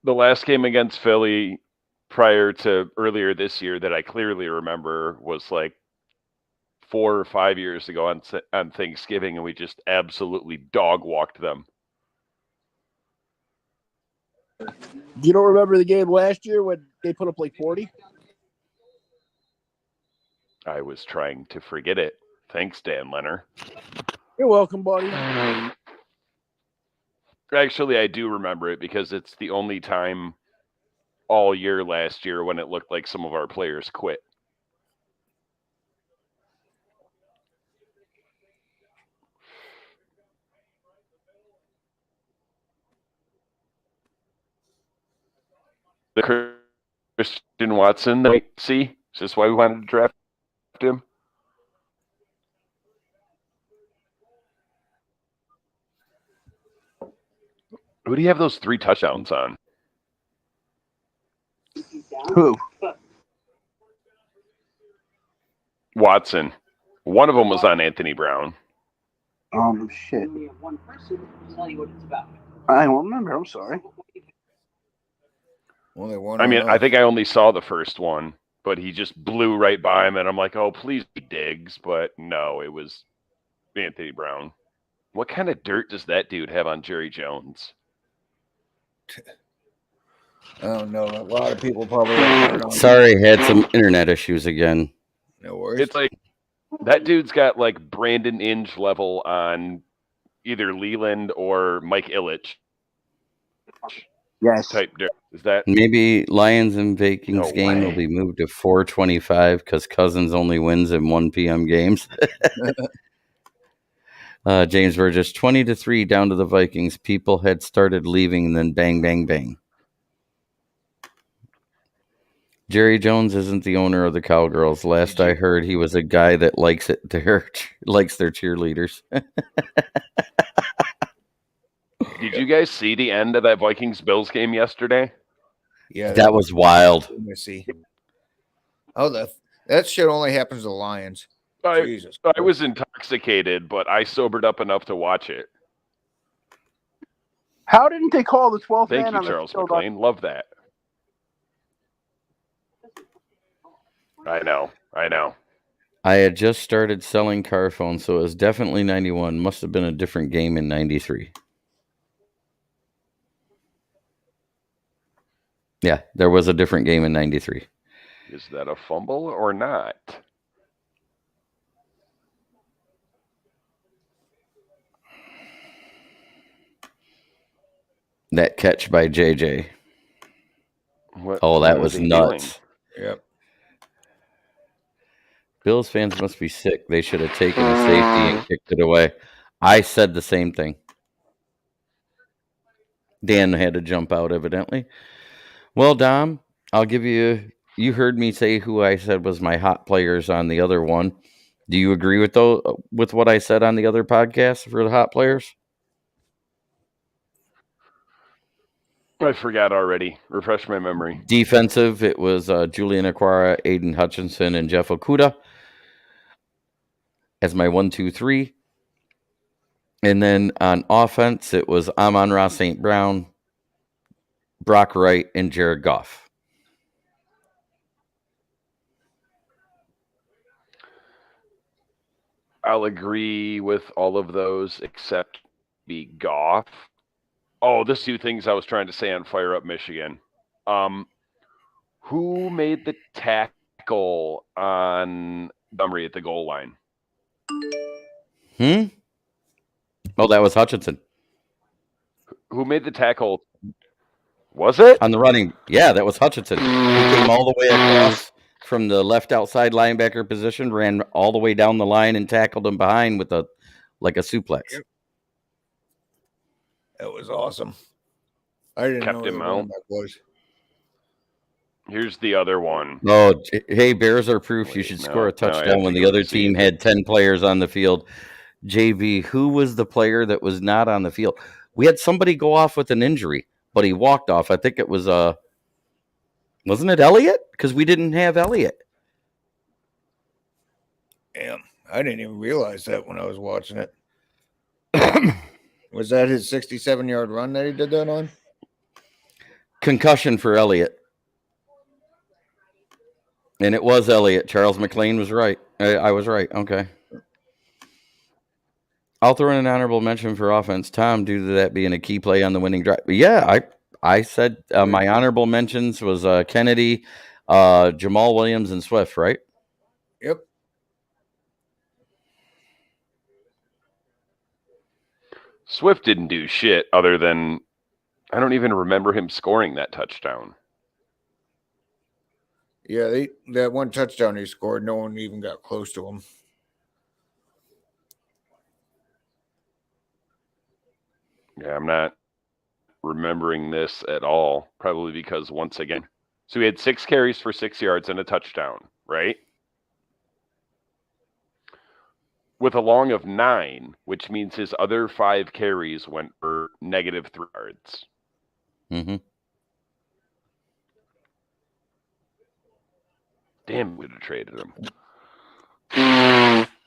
The last game against Philly prior to earlier this year that I clearly remember was like 4 or 5 years ago on Thanksgiving, and we just absolutely dog walked them. You don't remember the game last year when they put up like 40? I was trying to forget it. Thanks, Dan Leonard. You're welcome, buddy. Actually, I do remember it because it's the only time all year last year when it looked like some of our players quit. The Christian Watson, see? Is this why we wanted to draft him? Who do you have those 3 touchdowns on? Who? Watson. One of them was on Anthony Brown. Shit. We have one person to tell you what it's about. I don't remember. I'm sorry. Only one. I mean, I think I only saw the first one, but he just blew right by him, and I'm like, oh, please be Diggs. But no, it was Anthony Brown. What kind of dirt does that dude have on Jerry Jones? I don't know. A lot of people probably. Sorry, had some internet issues again. No worries. It's like that dude's got like Brandon Inge level on either Leland or Mike Ilitch Yes. type dirt. Is that Maybe Lions and Vikings No game will way. be moved to 4:25 because Cousins only wins in 1 p.m. games. James Burgess, 20-3 down to the Vikings. People had started leaving, and then bang, bang, bang. Jerry Jones isn't the owner of the Cowgirls. Last I heard, he was a guy that likes likes their cheerleaders. Did you guys see the end of that Vikings Bills game yesterday? Yeah, That was wild. see. Oh, that shit only happens to Lions. Jesus. I was intoxicated, but I sobered up enough to watch it. How didn't they call the 12th Thank man you, on Charles the field? McLean. Love that. I know. I had just started selling car phones, so it was definitely 91. Must have been a different game in 93. Yeah, there was a different game in 93. Is that a fumble or not? That catch by JJ. What That are was they nuts. doing? Yep. Bills fans must be sick. They should have taken the safety and kicked it away. I said the same thing. Dan had to jump out, evidently. Well, Dom, I'll give you. You heard me say who I said was my hot players on the other one. Do you agree with what I said on the other podcast for the hot players? I forgot already. Refresh my memory. Defensive, it was Julian Aquara, Aiden Hutchinson, and Jeff Okuda as my 1, 2, 3. And then on offense, it was Amon-Ra St. Brown, Brock Wright, and Jared Goff. I'll agree with all of those except the Goff. Oh, there's 2 things I was trying to say on Fire Up Michigan. Who made the tackle on Montgomery at the goal line? Oh, that was Hutchinson. Who made the tackle? Was it? On the running. Yeah, that was Hutchinson. He came all the way across from the left outside linebacker position, ran all the way down the line and tackled him behind with a suplex. Yep. That was awesome. I didn't Kept know him who the out. running back was. Here's the other one. Oh, hey, Bears are proof you Wait, should no, score a I have touchdown to when the go other see team it. had 10 players on the field. JV, who was the player that was not on the field? We had somebody go off with an injury, but he walked off. I think it was wasn't it Elliott? Because we didn't have Elliott. Damn, I didn't even realize that when I was watching it. Was that his 67-yard run that he did that on? Concussion for Elliott. And it was Elliott. Charles McLean was right. I was right. Okay. I'll throw in an honorable mention for offense, Tom, due to that being a key play on the winning drive. But yeah, I said my honorable mentions was Kennedy, Jamal Williams, and Swift, right? Yep. Swift didn't do shit other than I don't even remember him scoring that touchdown. Yeah, that one touchdown he scored, no one even got close to him. Yeah, I'm not remembering this at all, probably because once again, so he had 6 carries for 6 yards and a touchdown, right? With a long of 9, which means his other 5 carries went for -3 yards. Mm-hmm. Damn, we'd have traded him.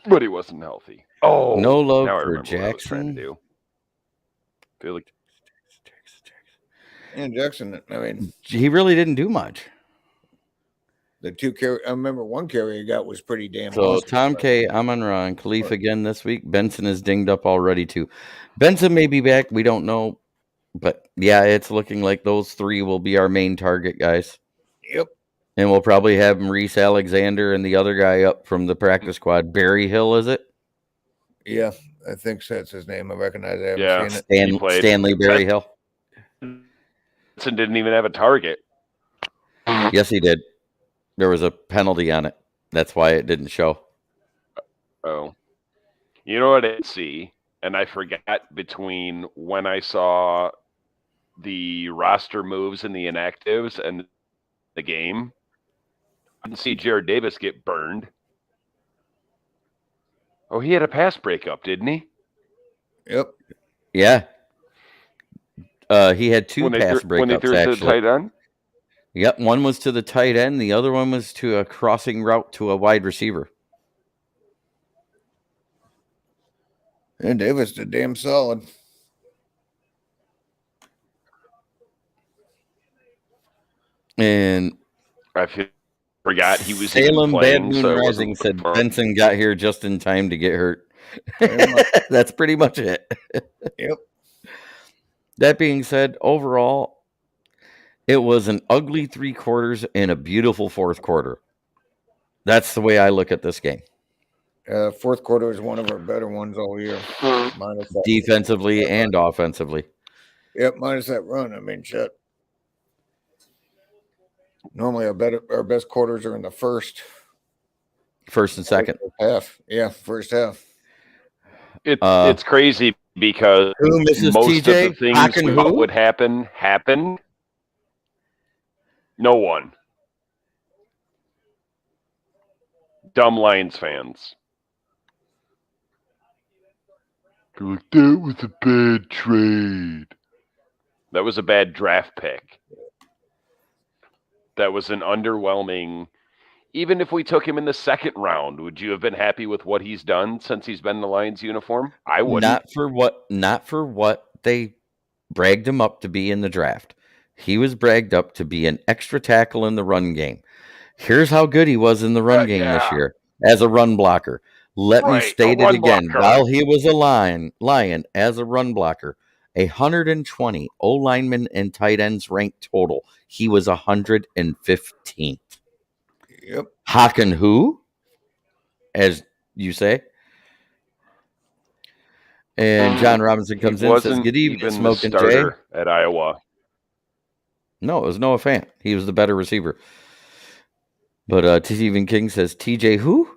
But he wasn't healthy. Oh, no love now I for remember what I was trying to Jackson. do. Feel like And Jackson, I mean, He really didn't do much. the 2 carry, I remember one carry he got was pretty damn So awesome. Tom K, Amon-Ra, and Khalif again this week. Benson is dinged up already too. Benson may be back. We don't know. But yeah, it's looking like those 3 will be our main target guys. Yep. And we'll probably have Maurice Alexander and the other guy up from the practice squad. Barry Hill, is it? Yeah, I think that's his name. I recognize it. I haven't seen it. he played. Stanley Barry Hill. Benson didn't even have a target. Yes, he did. There was a penalty on it. That's why it didn't show. Oh. You know what I didn't see? And I forgot between when I saw the roster moves and the inactives and the game. I didn't see Jared Davis get burned. Oh, he had a pass breakup, didn't he? Yep. Yeah. He had 2 pass breakups, when they threw it to the tight end? Yep, one was to the tight end. The other one was to a crossing route to a wide receiver. And Davis did damn solid. And I forgot he was Salem even Bad playing, Moon so I Rising wasn't said for him. Benson got here just in time to get hurt. That's pretty much it. Yep. That being said, overall, it was an ugly 3 quarters and a beautiful 4th quarter. That's the way I look at this game. Fourth quarter is one of our better ones all year. Minus that. Defensively and offensively. Yep, minus that run. I mean, shit. Normally, our best quarters are in the first and second half. Yeah, first half. It's crazy because who, Mrs. most TJ? of the things we thought would happen happened. No one. Dumb Lions fans. Like, that was a bad trade. That was a bad draft pick. That was an underwhelming. Even if we took him in the 2nd round, would you have been happy with what he's done since he's been in the Lions uniform? I wouldn't. Not for what they bragged him up to be in the draft. He was bragged up to be an extra tackle in the run game. Here's how good he was in the run game this year as a run blocker. Let me state it again. Blocker. While he was a lion as a run blocker, 120 O-linemen and tight ends ranked total. He was 115th. Yep. Hawken who? As you say. And John Robinson comes in and says, "Good evening, Smokin Jay." At Iowa. No, it was Noah Fant. He was the better receiver. But Stephen King says, TJ who?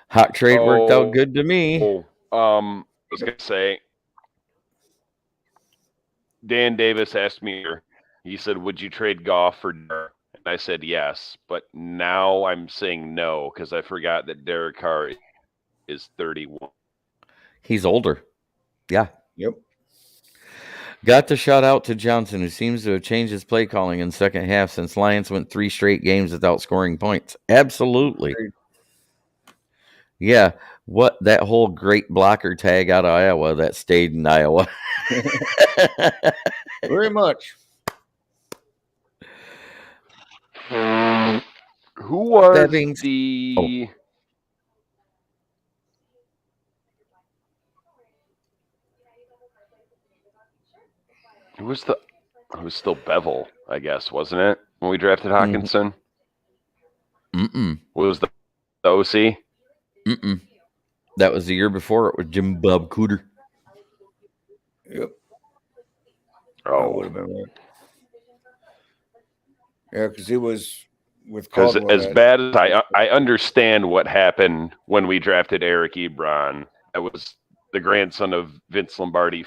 Hot trade worked out good to me. I was going to say, Dan Davis asked me, he said, would you trade Goff for Derek? And I said yes, but now I'm saying no because I forgot that Derek Carr is 31. He's older. Yeah. Yep. Got to shout out to Johnson, who seems to have changed his play calling in the second half since Lions went 3 straight games without scoring points. Absolutely. Yeah. What that whole great blocker tag out of Iowa that stayed in Iowa. Very much. Who was That being the? Who was the? It was still Bevel, I guess, wasn't it? When we drafted Hawkinson, was the OC? That was the year before. It was Jim Bob Cooter. Yep. That Oh, would have been right. Yeah, because he was with because Caldwell. as bad as I understand what happened when we drafted Eric Ebron, that was the grandson of Vince Lombardi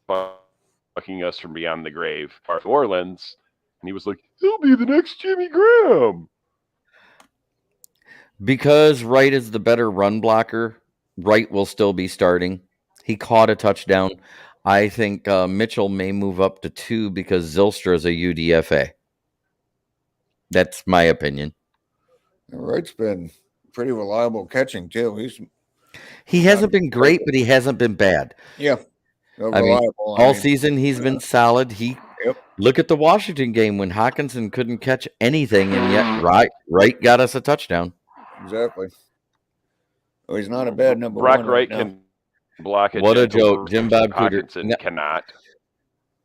fucking us from beyond the grave, New Orleans, and he was like, he'll be the next Jimmy Graham. Because Wright is the better run blocker, Wright will still be starting. He caught a touchdown. I think Mitchell may move up to 2 because Zylstra is a UDFA. That's my opinion. Wright's been pretty reliable catching too. He hasn't been great, but he hasn't been bad. Yeah. I mean, all season he's been solid. Look at the Washington game when Hawkinson couldn't catch anything, and yet Wright got us a touchdown. Exactly. Oh, he's not a bad number Brock one. Wright can block it. What a joke. Jim Bob Cooter. Hawkinson cannot.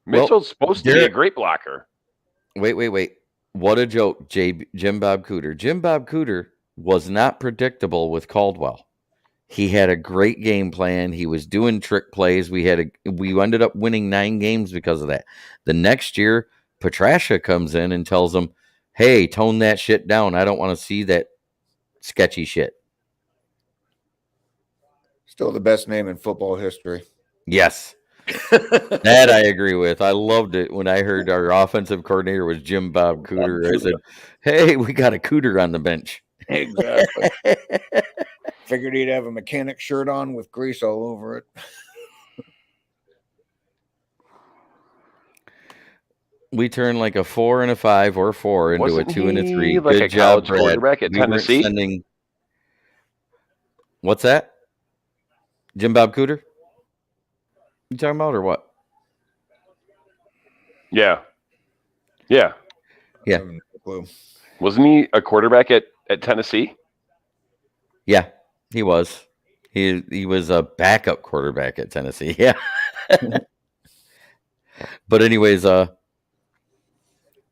Mitchell's supposed to be a great blocker. Wait. What a joke, Jim Bob Cooter. Jim Bob Cooter was not predictable with Caldwell. He had a great game plan. He was doing trick plays. We ended up winning 9 games because of that. The next year, Petrasha comes in and tells him, hey, tone that shit down. I don't want to see that sketchy shit. Still the best name in football history. Yes. That I agree with. I loved it when I heard our offensive coordinator was Jim Bob Cooter. I said, hey, we got a Cooter on the bench. Exactly. Figured he'd have a mechanic shirt on with grease all over it. We turned like a 4 and a 5 or 4 into Wasn't a 2 and a 3. Like Good a job, college Brad. quarterback at Tennessee. What's that? Jim Bob Cooter? You talking about or what? Yeah. Wasn't he a quarterback at Tennessee? Yeah, he was. He was a backup quarterback at Tennessee. Yeah. But anyways,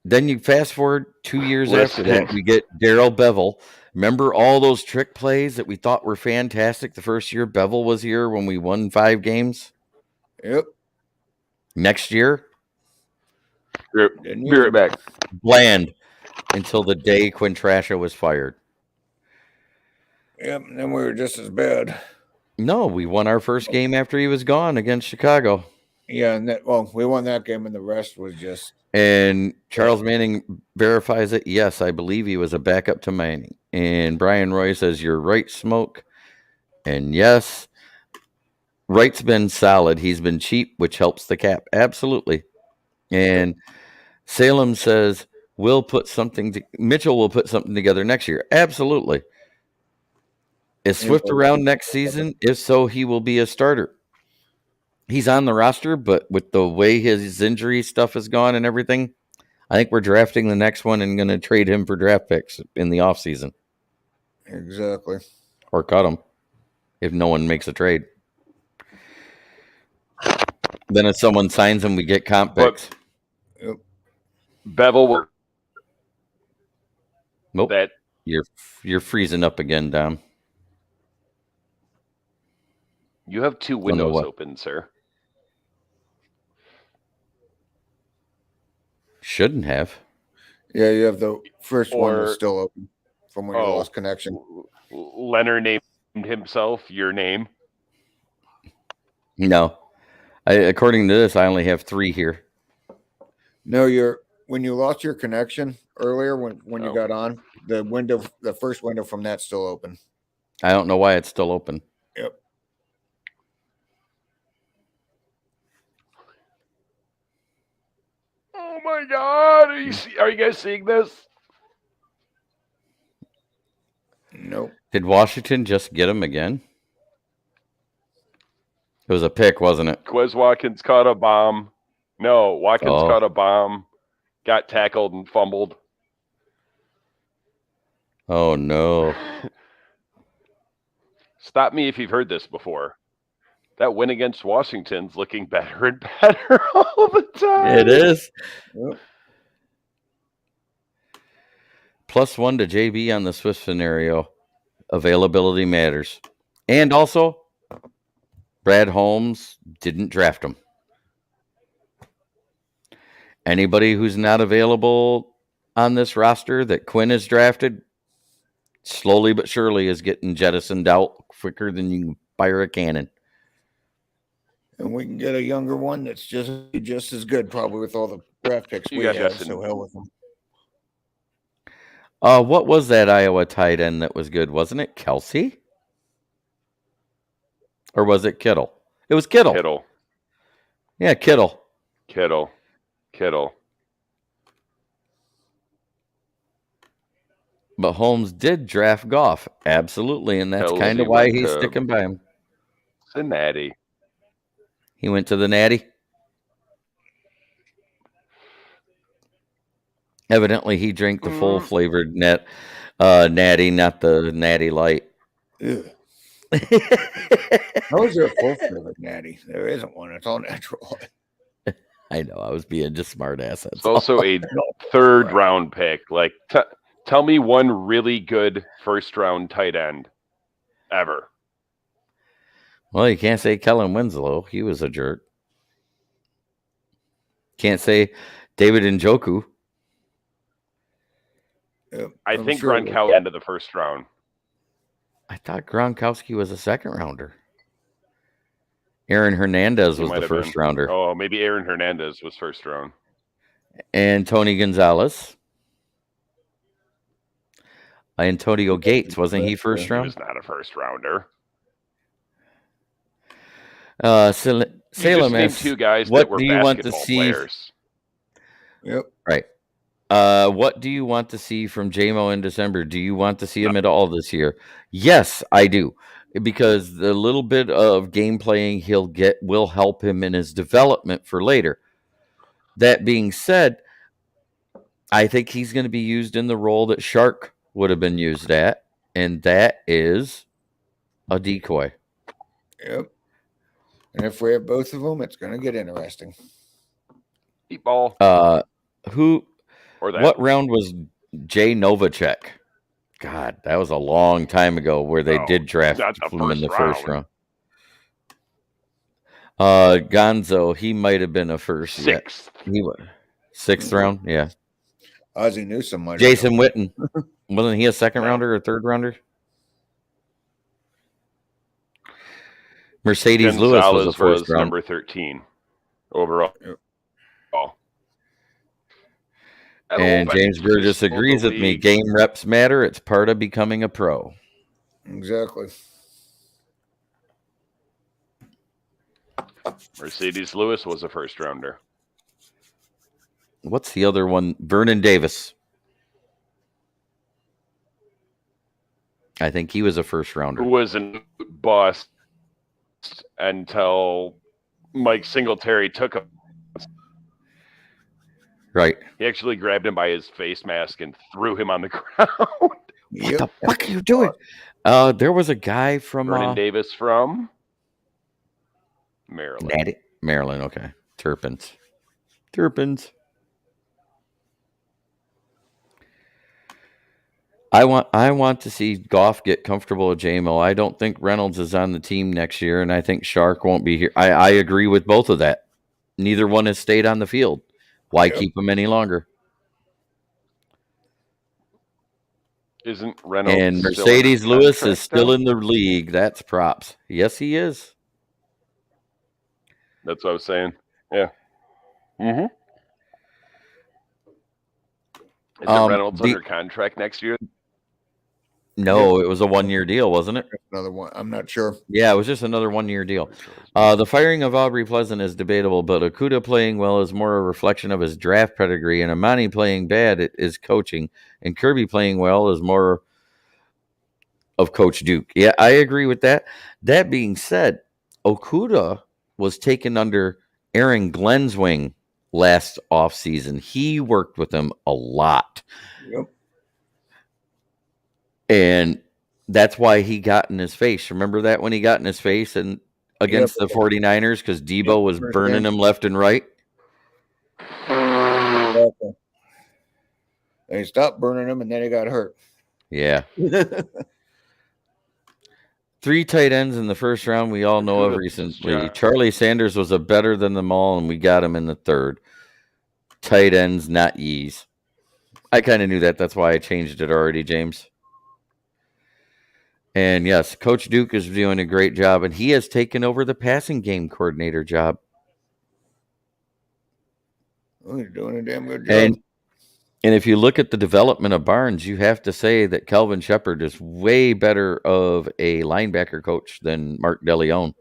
then you fast forward 2 years after that, we get Darrell Bevel. Remember all those trick plays that we thought were fantastic the first year Bevel was here when we won 5 games? Yep. Next year? Be right back. Bland until the day Quintrasha was fired. Yep, and then we were just as bad. No, we won our first game after he was gone against Chicago. Yeah, and we won that game, and the rest was just. And Charles Manning verifies it. Yes, I believe he was a backup to Manning. And Brian Roy says, you're right, Smoke. And yes, Wright's been solid. He's been cheap, which helps the cap. Absolutely. And Salem says, Mitchell will put something together next year. Absolutely. Is Swift around next season? If so, he will be a starter. He's on the roster, but with the way his injury stuff has gone and everything, I think we're drafting the next one and going to trade him for draft picks in the offseason. Exactly. Or cut him if no one makes a trade. Then if someone signs him, we get comp picks. Yep. Bevel. Nope. You're freezing up again, Dom. You have 2 windows open, sir. Shouldn't have. Yeah, you have the first one was still open from when you lost connection. Leonard named himself your name. No. According to this, I only have 3 here. No, when you lost your connection earlier when you got on, the first window from that's still open. I don't know why it's still open. Yep. Oh my God! Are you guys seeing this? Nope. Did Washington just get him again? It was a pick, wasn't it? Quez Watkins caught a bomb. No, Watkins Oh. caught a bomb, got tackled and fumbled. Oh no. Stop me if you've heard this before. That win against Washington's looking better and better all the time. It is. Yep. +1 to JB on the Swift scenario. Availability matters. And also, Brad Holmes didn't draft him. Anybody who's not available on this roster that Quinn has drafted, slowly but surely is getting jettisoned out quicker than you can fire a cannon. And we can get a younger one that's just as good, probably, with all the draft picks You we got have. Justin. So hell with them. What was that Iowa tight end that was good? Wasn't it Kelsey? Or was it Kittle? It was Kittle. Kittle. Yeah, Kittle. But Holmes did draft Goff. Absolutely. And that's Kelsey kind of why went he's to sticking by him. Cincinnati. He went to the Natty. Evidently, he drank the full flavored Natty, not the Natty Light. Ugh. How is there a full flavored natty? There isn't one. It's all natural. I know. I was being just smart ass. It's also a third round pick. Like, tell me one really good first round tight end ever. Well, you can't say Kellen Winslow. He was a jerk. Can't say David Njoku. Yep, I think Gronkowski ended the first round. I thought Gronkowski was a second rounder. Aaron Hernandez was the first rounder. Oh, maybe Aaron Hernandez was first round. And Tony Gonzalez. Antonio Gates, wasn't he first round? He was not a first rounder. Salem named two guys what that were do you want to basketball see? players. Yep. Right. What do you want to see from JMO in December? Do you want to see him at all this year? Yes, I do. Because the little bit of game playing he'll get will help him in his development for later. That being said, I think he's going to be used in the role that Shark would have been used at, and that is a decoy. Yep. And if we have both of them, it's going to get interesting. Deep ball. What round was Jay Novacek? God, that was a long time ago where they did draft him in the first round. Gonzo, he might have been a first. Sixth. He was sixth round, yeah. Ozzie Newsome might. Jason Witten, wasn't he a second rounder or third rounder? Mercedes Lewis was a first round. Number 13 overall. Yep. And James Burgess agrees with me. Game reps matter. It's part of becoming a pro. Exactly. Mercedes Lewis was a first rounder. What's the other one? Vernon Davis. I think he was a first rounder. Who was a bust until Mike Singletary took him. Right. He actually grabbed him by his face mask and threw him on the ground. What the fuck are you doing? There was a guy from Vernon Davis from Maryland. Maryland, okay. Turpins. I want to see Goff get comfortable with JMO. I don't think Reynolds is on the team next year, and I think Shark won't be here. I agree with both of that. Neither one has stayed on the field. Why keep him any longer? Isn't Reynolds and Mercedes Lewis is still in the league. That's props. Yes, he is. That's what I was saying. Yeah. Mm-hmm. Is Reynolds under contract next year? No, it was a 1-year deal, wasn't it? Another one. I'm not sure. Yeah, it was just another 1-year deal. The firing of Aubrey Pleasant is debatable, but Okuda playing well is more a reflection of his draft pedigree, and Amani playing bad is coaching, and Kirby playing well is more of Coach Duke. Yeah, I agree with that. That being said, Okuda was taken under Aaron Glenn's wing last offseason. He worked with him a lot. Yep. And that's why he got in his face. Remember that when he got in his face and against the 49ers because Debo was burning him left and right? Exactly. They stopped burning him, and then he got hurt. Yeah. 3 tight ends in the first round we all know of recently. Charlie Sanders was a better than them all, and we got him in the third. Tight ends, not Yees. I kind of knew that. That's why I changed it already, James. And yes, Coach Duke is doing a great job, and he has taken over the passing game coordinator job. Oh, he's doing a damn good job. And if you look at the development of Barnes, you have to say that Kelvin Shepard is way better of a linebacker coach than Mark DeLeon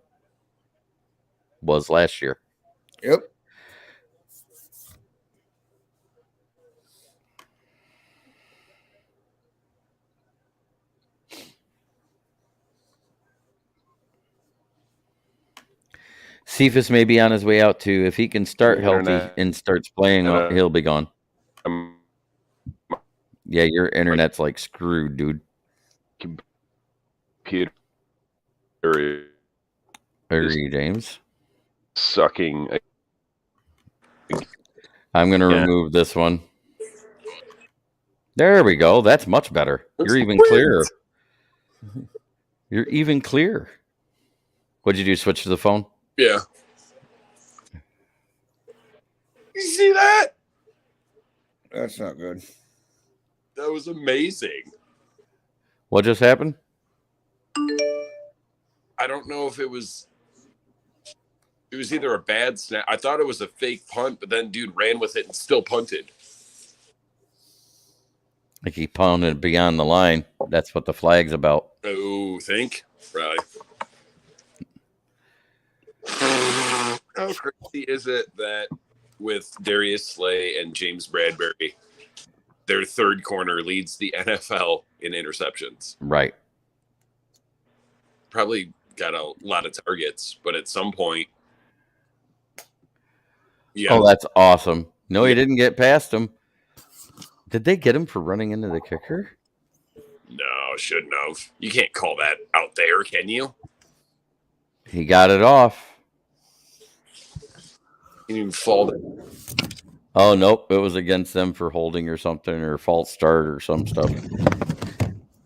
was last year. Yep. Cephas may be on his way out too. If he can start healthy and starts playing, he'll be gone. Yeah, your internet's like screwed, dude. Computer James sucking. I'm going to remove this one. There we go. That's much better. You're even clearer. You're even clear. What'd you do? Switch to the phone? Yeah. You see that? That's not good. That was amazing. What just happened? I don't know if it was either a bad snap. I thought it was a fake punt, but then dude ran with it and still punted. Like he punted beyond the line. That's what the flag's about. Oh, think? Probably. How crazy is it that with Darius Slay and James Bradbury, their third corner leads the NFL in interceptions? Right. Probably got a lot of targets, but at some point. Yeah. Oh, that's awesome. No, he didn't get past him. Did they get him for running into the kicker? No, shouldn't have. You can't call that out there, can you? He got it off. He didn't even fall down. Oh, nope. It was against them for holding or something or false start or some stuff.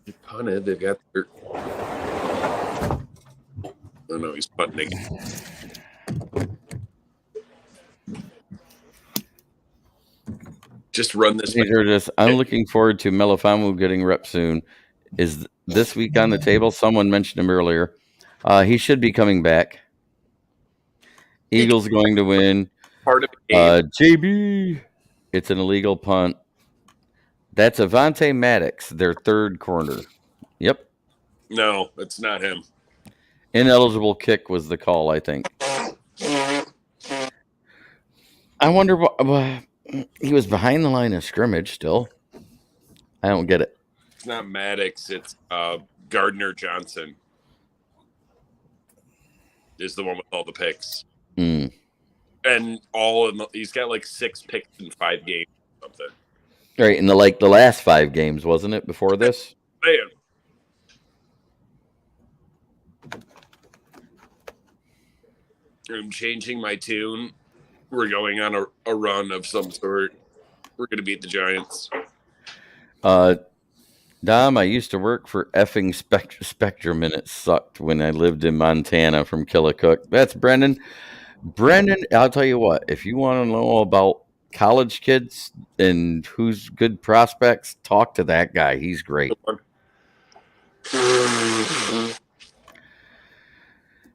He punted. They've got their... Oh, no, he's punting again. Just run this. I'm looking forward to Melifamu getting rep soon. Is this week on the table? Someone mentioned him earlier. He should be coming back. Eagles going to win. Part of the game. JB. It's an illegal punt. That's Avante Maddox, their third corner. Yep. No, it's not him. Ineligible kick was the call, I think. I wonder what... he was behind the line of scrimmage still. I don't get it. It's not Maddox. It's Gardner Johnson. Is the one with all the picks. Mm. And he's got like 6 picks in 5 games or something. Right, in the last 5 games, wasn't it, before this? Man. I'm changing my tune. We're going on a run of some sort. We're going to beat the Giants. Dom, I used to work for effing Spectrum, and it sucked when I lived in Montana from Killicook. That's Brendan. Brendan, I'll tell you what. If you want to know about college kids and who's good prospects, talk to that guy. He's great.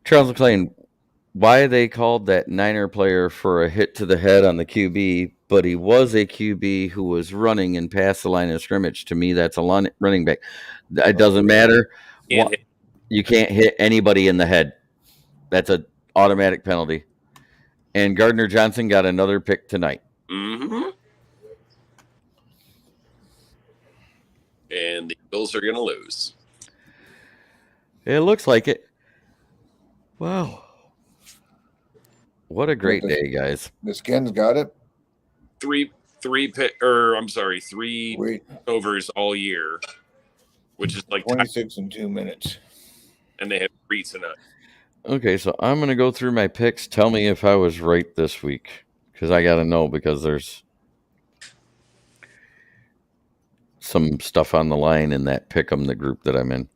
Charles McLean, why they called that Niner player for a hit to the head on the QB, but he was a QB who was running and past the line of scrimmage. To me, that's a running back. It doesn't matter. Can't hit. You can't hit anybody in the head. That's an automatic penalty. And Gardner Johnson got another pick tonight. Mm-hmm. And the Eagles are going to lose. It looks like it. Wow. What a great But the- day, guys. The Skins got it. Three Wait, overs all year, which is like 26 and 2 minutes. and they have 3 tonight. Okay, so I'm going to go through my picks. Tell me if I was right this week, because I got to know, because there's some stuff on the line in that Pick'em, the group that I'm in.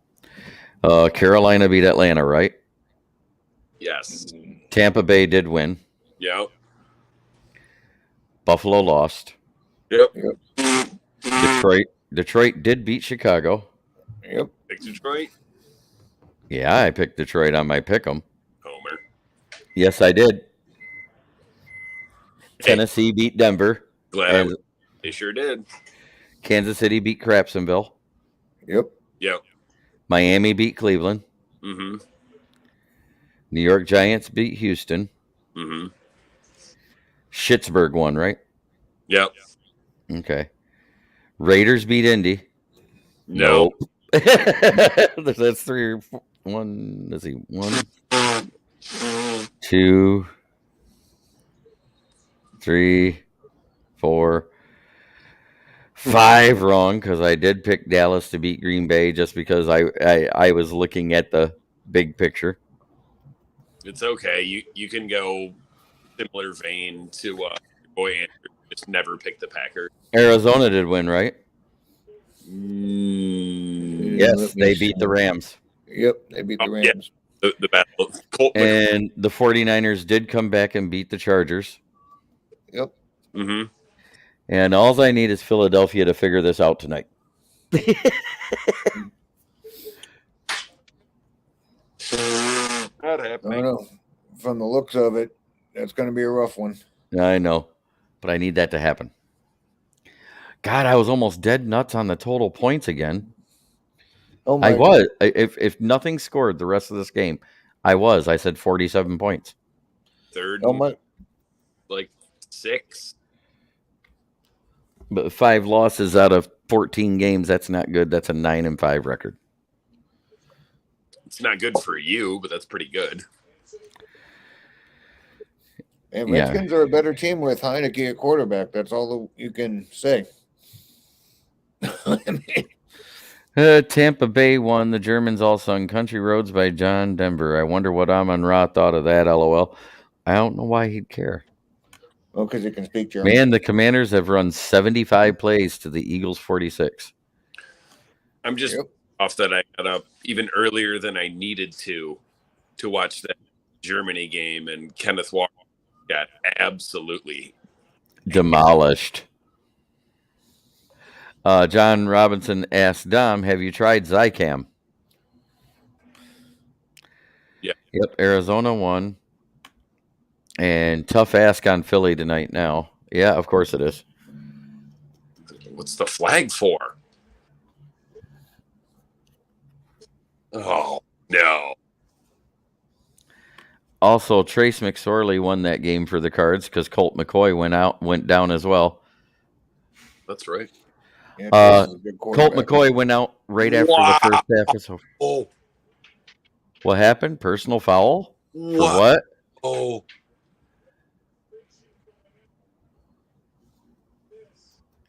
Carolina beat Atlanta, right? Yes. Tampa Bay did win. Yep. Buffalo lost. Yep. Detroit did beat Chicago. Yep. Pick Detroit. Yeah, I picked Detroit on my Pick'em. Homer. Yes, I did. Tennessee beat Denver. Glad they sure did. Kansas City beat Crapsonville. Yep. Yep. Miami beat Cleveland. Mm-hmm. New York Giants beat Houston. Mm-hmm. Schittsburg won, right? Yep. Okay. Raiders beat Indy. No. That's 3 or 4. One. Let's see. 1, 2, 3, 4, 5 wrong, because I did pick Dallas to beat Green Bay just because I was looking at the big picture. It's okay. You can go similar vein to your boy Andrew. Just never pick the Packers. Arizona did win, right? Yes, They beat the Rams. Yep, they beat the Yeah. Rams. The battle of Colt. And the 49ers did come back and beat the Chargers. Yep. Mm-hmm. And all I need is Philadelphia to figure this out tonight. Not I happening. don't know. From the looks of it, that's going to be a rough one. I know, but I need that to happen. God, I was almost dead nuts on the total points again. Oh my! I was. If nothing scored the rest of this game, I said 47 points. Third, Oh my! like 6. But 5 losses out of 14 games, that's not good. That's a 9-5 record. It's not good for you, but that's pretty good. And Yeah. Redskins are a better team with Heineke at quarterback. That's all you can say. I mean, Tampa Bay won. The Germans all sung Country Roads by John Denver. I wonder what Amon Ra thought of that, LOL. I don't know why he'd care. well, because you can speak German. Man, the Commanders have run 75 plays to the Eagles 46. I'm just Yep. off that I got up even earlier than I needed to watch that Germany game, and Kenneth Walker got absolutely Demolished. John Robinson asked Dom, have you tried Zycam? Yeah. Yep, Arizona won. And tough ask on Philly tonight now. Yeah, of course it is. What's the flag for? Oh no! Also, Trace McSorley won that game for the Cards because Colt McCoy went down as well. That's right. Yeah, Uh, Chris is a good Colt quarterback. McCoy went out right after the first half was over. Oh, What happened? Personal foul? For what? Oh,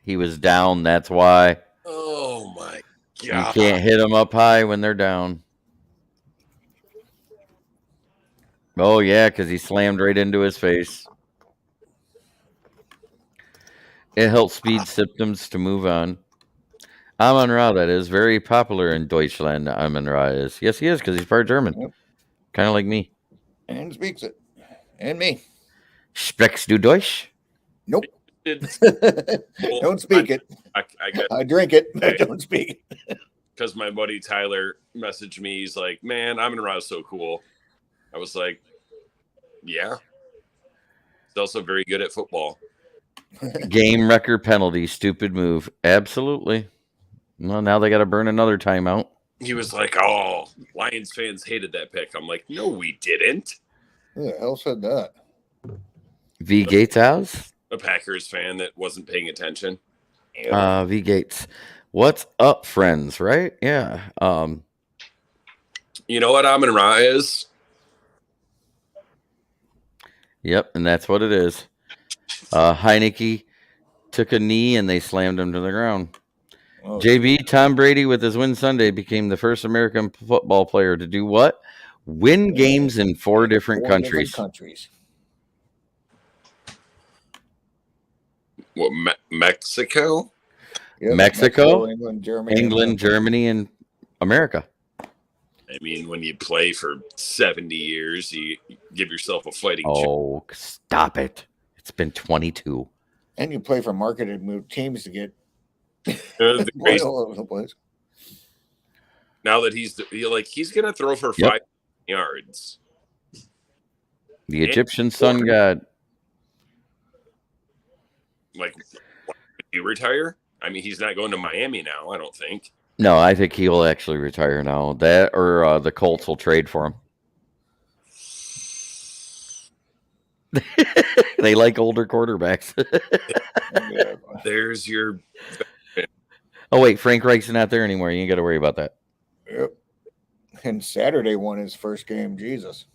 He was down, that's why. oh my You God! can't hit them up high when they're down. Oh, yeah, because he slammed right into his face. It helps speed symptoms to move on. Amon Ra, that is, very popular in Deutschland, Amon Ra is. Yes, he is, because he's part German. Yep. Kind of like me. And speaks it. And me. Sprichst du Deutsch? Nope. It's- Don't speak it. I got I drink it, but don't speak it. because my buddy Tyler messaged me. He's like, "Man, Amon Ra is so cool." I was like, Yeah. He's also very good at football. Game record penalty, stupid move. Absolutely. Well, now they got to burn another timeout. He was like, "Oh, Lions fans hated that pick." I'm like, "No, we didn't." Who the hell said that? V Gates house. A Packers fan that wasn't paying attention. V Gates. What's up, friends? Right? Yeah. You know what Amon Ra is? Yep, and that's what it is. Heineke took a knee and they slammed him to the ground. Oh, JB, Tom Brady with his win Sunday became the first American football player to do what? Win games in four different countries. What, Mexico? Yep, Mexico, England, Germany, and America. I mean, when you play for 70 years, you give yourself a fighting chance. Oh, stop it. It's been 22. And you play for marketed teams to get all over the place. Now that he's going to throw for 5 yards. The Egyptian sun god. Like, would you retire? I mean, he's not going to Miami now, I don't think. No, I think he will actually retire now. That or the Colts will trade for him. They like older quarterbacks. There's your... Oh, wait, Frank Reich's not there anymore. You ain't got to worry about that. Yep. And Saturday won his first game. Jesus.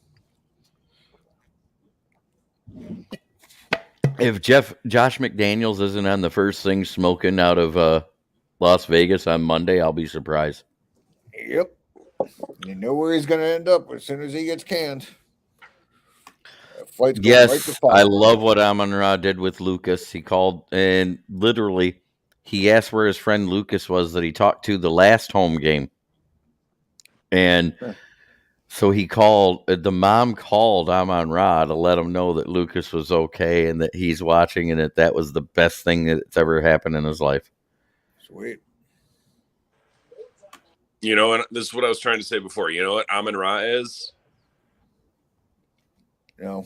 If Josh McDaniels isn't on the first thing smoking out of Las Vegas on Monday, I'll be surprised. Yep. You know where he's going to end up as soon as he gets canned. Yes, I love what Amon Ra did with Lucas. He called and literally he asked where his friend Lucas was that he talked to the last home game. And so he called, the mom called Amon Ra to let him know that Lucas was okay and that he's watching and that was the best thing that's ever happened in his life. Sweet. You know, and this is what I was trying to say before. You know what Amon Ra is? No.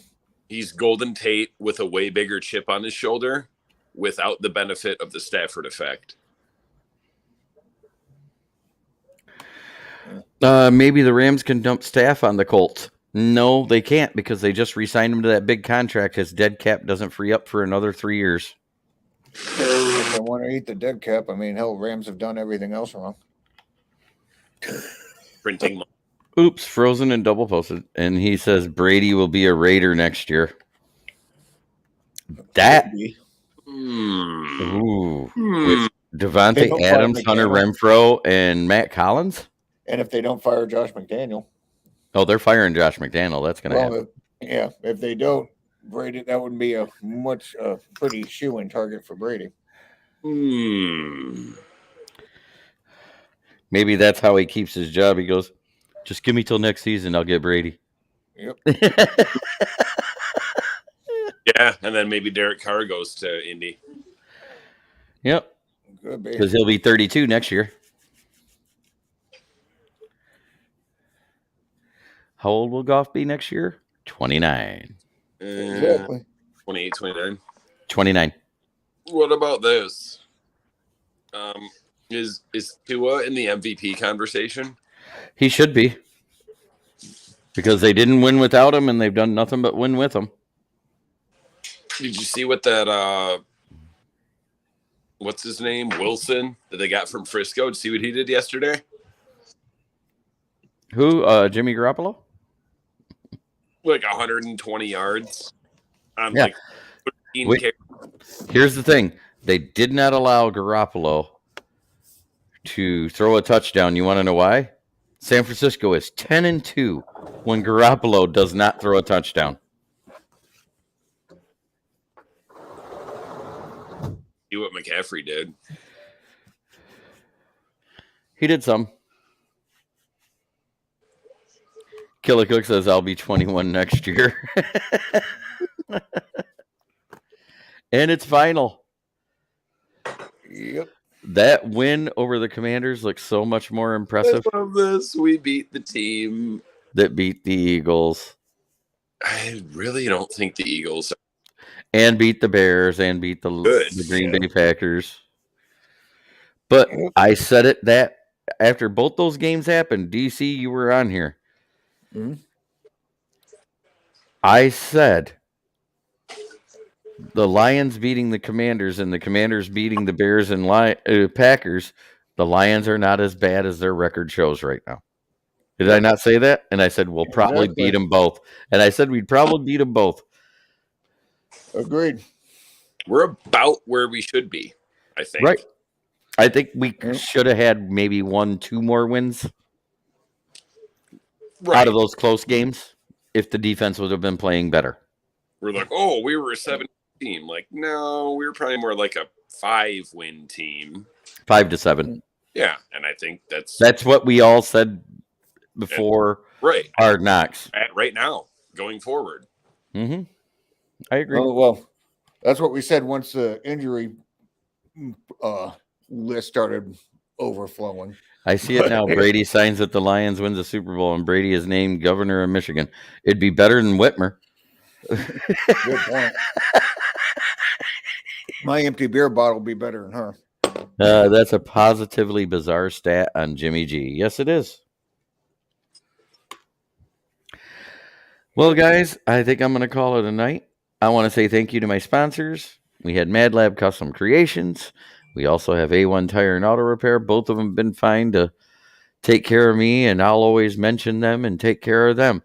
He's Golden Tate with a way bigger chip on his shoulder without the benefit of the Stafford effect. Maybe the Rams can dump Staff on the Colts. No, they can't because they just re-signed him to that big contract. His dead cap doesn't free up for another 3 years. If they want to eat the dead cap, I mean, hell, Rams have done everything else wrong. Printing money. Oops, frozen and double posted. And he says Brady will be a Raider next year. That. Ooh. With Devontae Adams, Hunter Renfrow, and Matt Collins. And if they don't fire Josh McDaniel. Oh, they're firing Josh McDaniel. That's going to happen. Yeah, if they don't, Brady, that would be a pretty shoo-in target for Brady. Maybe that's how he keeps his job. He goes, just give me till next season. I'll get Brady. Yep. Yeah, and then maybe Derek Carr goes to Indy. Yep. Could be. Because he'll be 32 next year. How old will Goff be next year? 29. Exactly. 28, 29. 29. What about this? Is Tua in the MVP conversation? He should be. Because they didn't win without him, and they've done nothing but win with him. Did you see what that, what's his name, Wilson, that they got from Frisco? Did you see what he did yesterday? Who? Jimmy Garoppolo? Like 120 yards. On Yeah. like 13 carries. Here's the thing. They did not allow Garoppolo to throw a touchdown. You want to know why? San Francisco is 10-2 when Garoppolo does not throw a touchdown. See what McCaffrey did. He did some. Killicook says, I'll be 21 next year. And it's final. Yep. That win over the Commanders looks so much more impressive. I love this. We beat the team that beat the Eagles. I really don't think the Eagles are and beat the Bears and beat the good. Green Bay Packers. But I said it that after both those games happened, DC, you were on here. Mhm. I said the Lions beating the Commanders and the Commanders beating the Bears and Packers. The Lions are not as bad as their record shows right now. Did I not say that? And I said we'll probably Exactly. beat them both. And I said we'd probably beat them both. Agreed. We're about where we should be, I think. Right. I think we should have had maybe 1-2 more wins out of those close games if the defense would have been playing better. We're like, oh, we were a 7 team. Like, no, we were probably more like a 5-win team. 5-7. Yeah, and I think that's what we all said before Hard Knocks. Right now, going forward. Mm-hmm. I agree. Oh, well, that's what we said once the injury list started overflowing. I see it now. Brady signs with the Lions, wins the Super Bowl, and Brady is named governor of Michigan. It'd be better than Whitmer. Good point. My empty beer bottle will be better than her. That's a positively bizarre stat on Jimmy G. Yes, it is. Well, guys, I think I'm going to call it a night. I want to say thank you to my sponsors. We had Mad Lab Custom Creations. We also have A1 Tire and Auto Repair. Both of them have been fine to take care of me, and I'll always mention them and take care of them.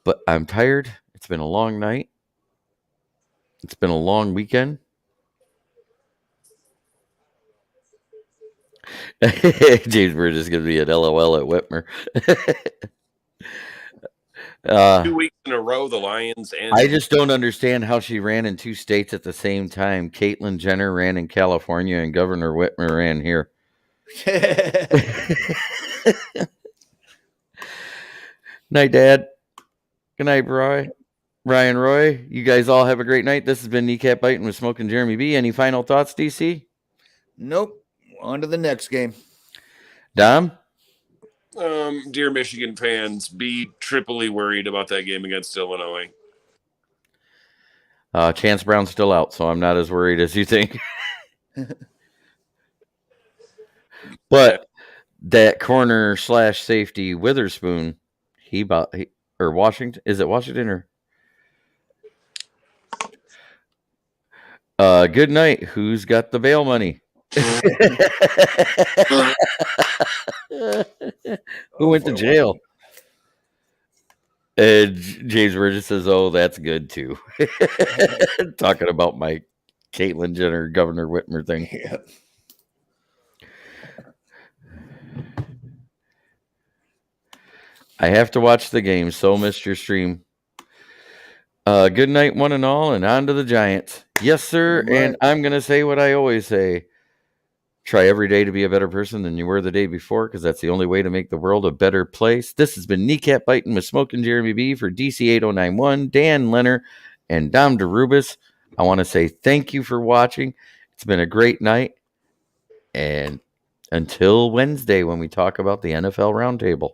But I'm tired. It's been a long night. It's been a long weekend. James, we're just going to be at LOL at Whitmer. 2 weeks in a row, the Lions and I just don't understand how she ran in 2 states at the same time. Caitlyn Jenner ran in California and Governor Whitmer ran here. Night, Dad. Good night, Ryan Roy. You guys all have a great night. This has been Kneecap Biting with Smokin Jeremy B. Any final thoughts, DC? Nope. On to the next game. Dom? Dear Michigan fans, be triply worried about that game against Illinois. Chance Brown's still out, so I'm not as worried as you think. But that corner / safety Witherspoon, or Washington, is it Washington or good night? Who's got the bail money? Who went to jail? James Burgess says, "Oh, that's good too." Talking about my Caitlyn Jenner, Governor Whitmer thing. Yeah. I have to watch the game, so missed your stream. Good night, one and all, and on to the Giants. Yes, sir. Right. And I'm going to say what I always say. Try every day to be a better person than you were the day before, because that's the only way to make the world a better place. This has been Kneecap Biting with Smokin Jeremy B for DC8091, Dan Leonard, and Dom DeRubis. I want to say thank you for watching. It's been a great night. And until Wednesday when we talk about the NFL Roundtable.